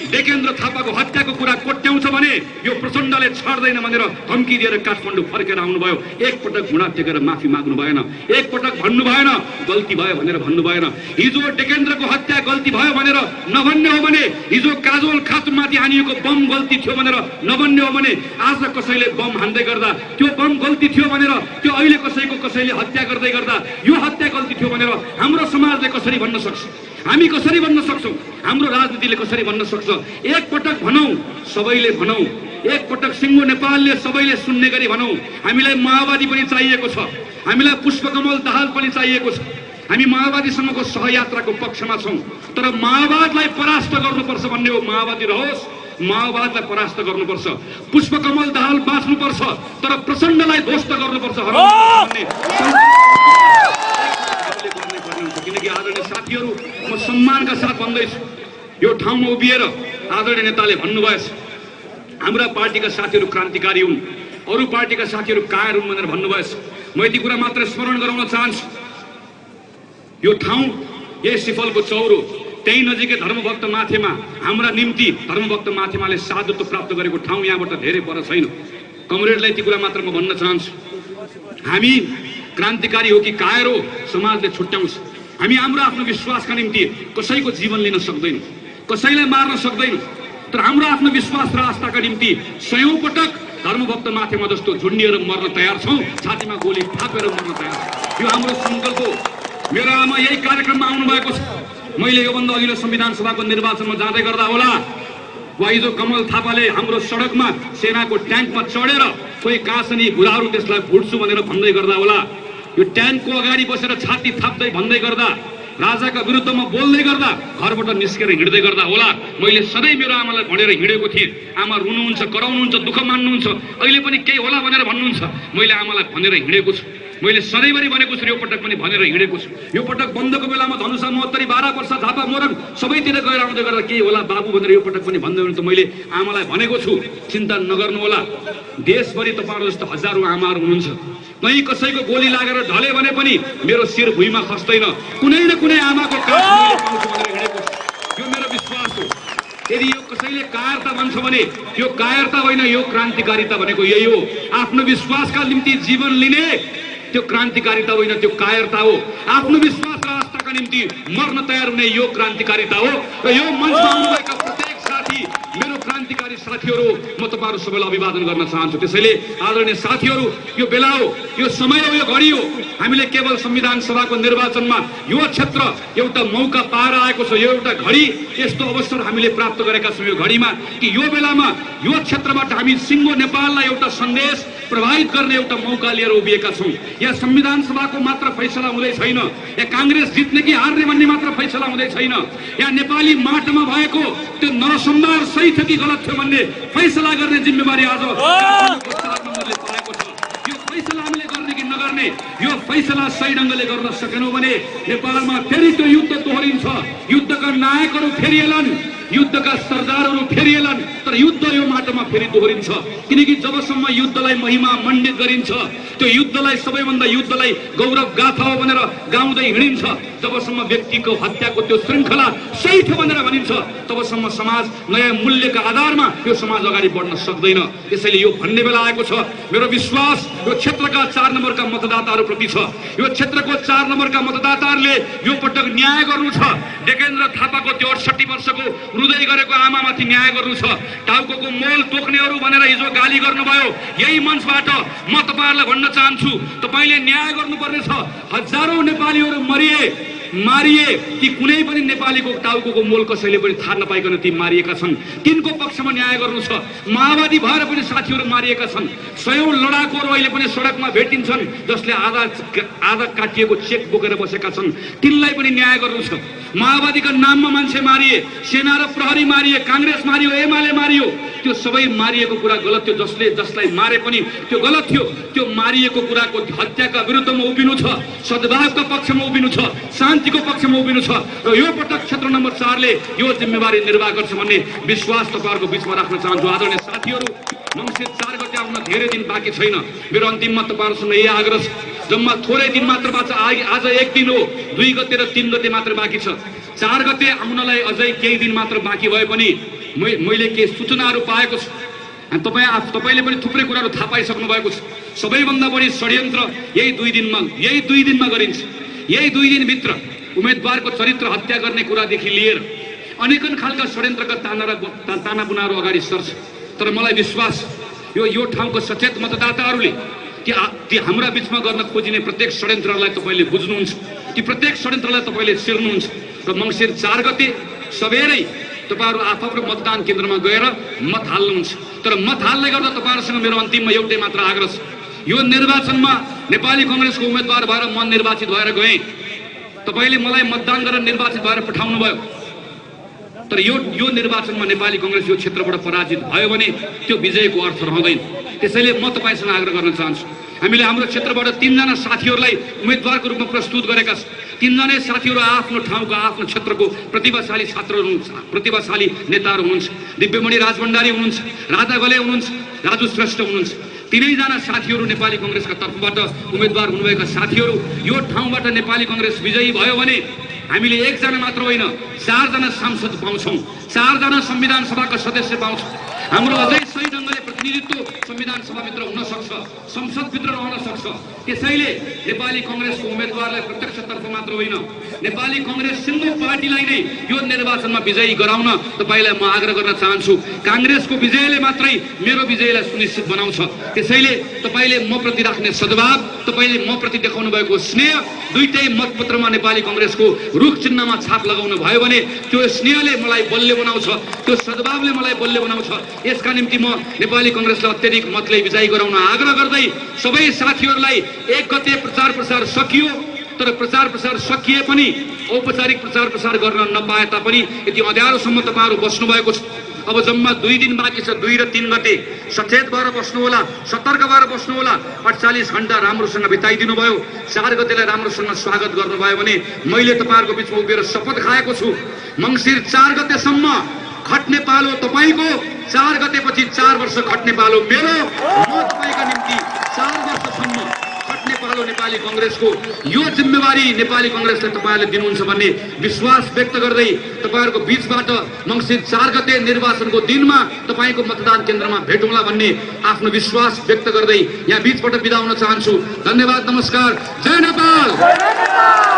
A: डेकेन्द्र थापाको हत्याको कुरा कोट्याउँछ भने यो प्रचण्डले छाड्दैन भनेर धम्की दिएर काठमाडौँ फर्केर आउनुभयो। एकपटक घुँडा टेकेर माफी माग्नु भएन, एकपटक भन्नु भएन गल्ती भयो भनेर भन्नु भएन। हिजो डेकेन्द्रको हत्या गल्ती भयो भनेर नभन्ने हो भने, हिजो काजोल खातुनमाथि हानिएको बम गल्ती थियो भनेर नभन्ने हो भने, आज कसैले बम हान्दै गर्दा त्यो बम गल्ती थियो भनेर, त्यो अहिले कसैले हत्या गर्दै गर्दा यो हत्या गल्ती थियो भनेर हाम्रो समाजले कसरी भन्न सक्छ? हामी कसरी भन्न सक्छौँ? हाम्रो राजनीतिले कसरी भन्न सक्छ? एकपटक भनौँ, सबैले भनौँ, एकपटक सिङ्गो नेपालले सबैले सुन्ने गरी भनौँ, हामीलाई माओवादी पनि चाहिएको छ, हामीलाई पुष्पकमल दाहाल पनि चाहिएको छ। हामी माओवादीसँगको सहयात्राको पक्षमा छौँ, तर माओवादीलाई परास्त गर्नुपर्छ भन्ने हो। माओवादी रहोस्, माओवादीलाई परास्त गर्नुपर्छ, पुष्पकमल दाहाल बाँच्नुपर्छ, तर प्रचण्डलाई ध्वस्त गर्नुपर्छ भन्ने किनकि आदरणीय साथीहरू, म सम्मानका साथ भन्दैछु, यो ठाउँमा उभिएर आदरणीय नेताले भन्नुभएछ हाम्रा पार्टीका साथीहरू क्रान्तिकारी हुन्, अरू पार्टीका साथीहरू कायर हुन् भनेर भन्नुभएछ। म यति कुरा मात्र स्मरण गराउन चाहन्छु, यो ठाउँ यही सिफलको चौरो, त्यही नजिकै धर्मभक्त माथेमा हाम्रा निम्ति धर्मभक्त माथेमाले साधुत्व प्राप्त गरेको ठाउँ यहाँबाट धेरै पर छैन। कमरेडलाई यति कुरा मात्र म भन्न चाहन्छु, हामी क्रान्तिकारी हो कि कायर हो समाजले छुट्याउँछ। हामी हाम्रो आफ्नो विश्वासका निम्ति कसैको जीवन लिन सक्दैनौँ, कसैलाई मार्न सक्दैनौँ, तर हाम्रो आफ्नो विश्वास र आस्थाका निम्ति सयौं पटक धर्मभक्त माथेमा जस्तो झुन्डिएर मर्न तयार छौँ, छातीमा गोली थापेर मर्न तयार छौँ। यो हाम्रो सङ्कल्प हो। मेरो आमा यही कार्यक्रममा आउनु भएको छ। मैले योभन्दा अघिल्लो संविधान सभाको निर्वाचनमा जाँदै गर्दा होला वा हिजो कमल थापाले हाम्रो सडकमा सेनाको ट्याङ्कमा चढेर कोही काँसनी भुराहरू त्यसलाई भुट्छु भनेर भन्दै गर्दा होला, यो ट्याङ्कको अगाडि बसेर छाती थाप्दै भन्दै गर्दा, राजाका विरुद्धमा बोल्दै गर्दा, घरबाट निस्केर हिँड्दै गर्दा होला मैले सधैँ मेरो आमालाई भनेर हिँडेको थिएँ, आमा रुनुहुन्छ, कराउनुहुन्छ, दुःख मान्नुहुन्छ, अहिले पनि केही होला भनेर भन्नुहुन्छ। मैले आमालाई भनेर हिँडेको छु, मैले सधैँभरि भनेको छु, यो पटक पनि भनेर हिँडेको छु। यो पटक बन्दको बेलामा धनुषा महोत्तरी 12 वर्ष झापा मोरङ सबैतिर गएर आउँदै गर्दा केही होला बाबु भनेर यो पटक पनि भन्दै हुनुहुन्छ। मैले आमालाई भनेको छु, चिन्ता नगर्नु होला, देशभरि तपाईँहरू जस्तो हजारौँ आमाहरू हुनुहुन्छ, कहीँ कसैको गोली लागेर ढले भने पनि मेरो शिर भुइँमा खस्दैन, कुनै न कुनै आमाको काख पाउँछु भनेर हिँडेको छु। यो मेरो विश्वास हो। यदि यो कसैले कायरता भन्छ भने यो कायरता होइन, यो क्रान्तिकारिता भनेको यही हो। आफ्नो विश्वासका निम्ति जीवन लिने त्यो क्रान्तिकारिता होइन, त्यो कायरता हो। आफ्नो विश्वास र आस्थाका निम्ति मर्न तयार हुने यो क्रान्तिकारिता हो। र यो मञ्चमा आउनुभएका प्रत्येक साथी मेरो क्रान्तिकारी साथीहरू, म तपाईँहरू सबैलाई अभिवादन गर्न चाहन्छु। त्यसैले आदरणीय साथीहरू, यो बेला हो, यो समय हो, यो घडी हो। हामीले केवल संविधान सभाको निर्वाचनमा यो क्षेत्र एउटा मौका पाएर आएको छ, यो एउटा घडी, यस्तो अवसर हामीले प्राप्त गरेका छौँ यो घडीमा कि यो बेलामा यो क्षेत्रबाट हामी सिङ्गो नेपाललाई एउटा सन्देश प्रभावित गर्ने एउटा मौका लिएर उभिएका छौँ। यहाँ संविधान सभाको मात्र फैसला हुँदै छैन, यहाँ काङ्ग्रेस जित्ने कि हार्ने भन्ने मात्र फैसला हुँदै छैन, यहाँ नेपाली माटोमा भएको त्यो नरसम्भार सही थियो कि गलत थियो भन्ने फैसला गर्ने जिम्मेवारी आज नम्बरले पाएको छ। यो फैसला हामीले गर्ने कि नगर्ने, यो फैसला सही ढङ्गले गर्न सकेनौँ भने नेपालमा फेरि त्यो युद्ध दोहोरिन्छ। युद्धका नायकहरू फेरिएलान्, युद्धका सरदारहरू फेरिएलान्, तर युद्ध यो माटोमा फेरि दोहोरिन्छ। किनकि जबसम्म युद्धलाई महिमा मण्डित गरिन्छ, त्यो युद्धलाई सबैभन्दा युद्धलाई गौरव गाथा हो भनेर गाउँदै हिँडिन्छ, जबसम्म व्यक्तिको हत्याको त्यो श्रृङ्खला सही थियो भनेर भनिन्छ, तबसम्म समाज नयाँ मूल्यका आधारमा यो समाज अगाडि बढ्न सक्दैन। त्यसैले यो भन्ने बेला आएको छ। मेरो विश्वास यो क्षेत्रका 4 नम्बरका मतदाताहरूप्रति छ। यो क्षेत्रको 4 नम्बरका मतदाताहरूले यो पटक न्याय गर्नु छ। डेकेन्द्र थापाको त्यो 68 वर्षको हृदय गरेको आमामाथि न्याय गर्नु छ। टाउको मोल तोक्नेहरू भनेर हिजो गाली गर्नुभयो, यही मञ्चबाट म तपाईँहरूलाई भन्न चाहन्छु, तपाईँले न्याय गर्नुपर्ने छ। हजारौँ नेपालीहरू मारिए, ती कुनै पनि नेपालीको टाउको मोल कसैले पनि थाहा नपाइकन ती मारिएका छन्। तिनको पक्षमा न्याय गर्नु छ। माओवादी भएर पनि साथीहरू मारिएका छन्। सयौं लडाकुहरू अहिले पनि सडकमा भेटिन्छन्, जसले आधा काटिएको चेक बोकेर बसेका छन्, तिनलाई पनि न्याय गर्नु छ। माओवादीका नाममा मान्छे मारिए, सेना र प्रहरी मारिए, काङ्ग्रेस मारियो, एमाले मारियो, त्यो सबै मारिएको कुरा गलत थियो। जसलाई मारे पनि त्यो गलत थियो। त्यो मारिएको कुराको हत्याका विरुद्धमा उभिनु छ, सद्भावका पक्षमा उभिनु छ, शान्तिको पक्षमा उभिनु छ। र यो पटक क्षेत्र नम्बर 4 ले यो जिम्मेवारी निर्वाह गर्छ भन्ने विश्वास तपाईँहरूको बिचमा राख्न चाहन्छु। आदरणीय साथीहरू, मङ्सिर 4 गते आउन धेरै दिन बाँकी छैन। मेरो अन्तिममा तपाईँहरूसँग यही आग्रह छ, जम्मा थोरै दिन मात्र बाँच्छ। आज 1 दिन हो, 2 गते र 3 गते मात्र बाँकी छ। 4 गते आउनलाई अझै केही दिन मात्र बाँकी भए पनि मैले केही सूचनाहरू पाएको छु। तपाईले पनि थुप्रै कुराहरू थाहा पाइसक्नु भएको छ। सबैभन्दा बढी षड्यन्त्र यही दुई दिनमा गरिन्छ। यही 2 दिनभित्र उम्मेदवारको चरित्र हत्या गर्ने कुरादेखि लिएर अनेकन खालका षड्यन्त्रका ताना बुनाहरू अगाडि सर्छ। तर मलाई विश्वास यो ठाउँको सचेत मतदाताहरूले ती हाम्रा बीचमा गर्न खोजिने प्रत्येक षड्यन्त्रलाई तपाईँले बुझ्नुहुन्छ। ती प्रत्येक षड्यन्त्रलाई तपाईँले चिर्नुहुन्छ र मङ्सिर 4 गते सबेरै तपाईहरू आफ्नो मतदान केन्द्रमा गएर मत हाल्नुहुन्छ। तर मत हाल्दै गर्दा तपाईहरूसँग मेरो अन्तिममा एउटै मात्र आग्रह छ। यो निर्वाचनमा नेपाली कांग्रेसको उम्मेदवार भएर म निर्वाचित भएर गएँ। तपाईले मलाई मतदान गरेर निर्वाचित भएर पठाउनु भयो। तर यो निर्वाचनमा नेपाली कांग्रेस यो क्षेत्रबाट पराजित भयो भने त्यो विजयको अर्थ रहँदैन। त्यसैले म तपाईसँग आग्रह गर्न चाहन्छु। हामीले हाम्रो क्षेत्रबाट 3 जना साथीहरूलाई उम्मेदवारको रूपमा प्रस्तुत गरेका छौँ। 3 जना साथीहरू आफ्नो ठाउँको आफ्नो क्षेत्रको प्रतिभाशाली छात्रहरू हुनुहुन्छ, प्रतिभाशाली नेताहरू हुनुहुन्छ। दिव्यमणि राजभण्डारी हुनुहुन्छ, राधा गले हुनुहुन्छ, राजु श्रेष्ठ हुनुहुन्छ। 3 जना साथीहरू नेपाली कांग्रेसका तर्फबाट उम्मेदवार हुनुभएका साथीहरू। यो ठाउँबाट नेपाली कांग्रेस विजयी भयो भने हामीले 1 जना मात्र होइन 4 जना सांसद पाउँछौँ, 4 जना संविधान सभाका सदस्य पाउँछौँ। हाम्रो अझै सही ढङ्गले प्रतिनिधित्व संविधान सभाभित्र हुन सक्छ, संसदभित्र रहन सक्छ। त्यसैले नेपाली कांग्रेसको उम्मेदवारलाई प्रत्यक्षतर्फ मात्र होइन, नेपाली कांग्रेस सिङ्गो पार्टीलाई नै यो निर्वाचनमा विजयी गराउन तपाईलाई म आग्रह गर्न चाहन्छु। कांग्रेसको विजयले मात्रै मेरो विजयलाई सुनिश्चित बनाउँछ। त्यसैले तपाईले म प्रति राख्ने सद्भाव, तपाईले म प्रति देखाउनु भएको स्नेह दुईटै मतपत्रमा नेपाली कांग्रेसको रुख चिन्हमा छाप लगाउनु भयो भने त्यो स्नेहले मलाई बलियो बनाउँछ, त्यो सद्भावले मलाई बलियो बनाउँछ। यसका निम्ति म नेपाली कांग्रेसलाई अत्यधिक मतले विजयी गराउन आग्रह गर्दै सबै साथीहरूलाई 1 गते प्रचार प्रसार सकियो। तर प्रचार प्रसार सकिए पनि औपचारिक प्रचार प्रसार गर्न नपाए तापनि यति अँध्यारोसम्म तपाईहरू बस्नु भएको छ। अब जम्मा 2 दिन बाँकी छ। 2 र 3 गते सचेत भएर बस्नु होला, सतर्क भएर बस्नु होला। 48 घण्टा राम्रोसँग बिताइदिनु भयो। 4 गतेलाई राम्रोसँग स्वागत गर्नुभयो भने मैले तपाईहरुको बीचमा उभिएर शपथ खाएको छु। मङ्सिर 4 गतेसम्म खट्ने पालो तपाईको, 4 गतेपछि 4 वर्ष खट्ने पालो मेरो। म तपाईका निम्ति 4 वर्षसम्म खट्ने पालो नेपाली कांग्रेसको। यो जिम्मेवारी नेपाली कांग्रेसले तपाईहरुले दिनुहुन्छ भन्ने विश्वास व्यक्त गर्दै तपाईहरुको बीचबाट मङ्सिर 4 गते निर्वाचनको दिनमा तपाईको मतदान केन्द्रमा भेटौँला भन्ने आफ्नो विश्वास व्यक्त गर्दै यहाँ बीचबाट बिदा हुन चाहन्छु। धन्यवाद, नमस्कार, जय नेपाल।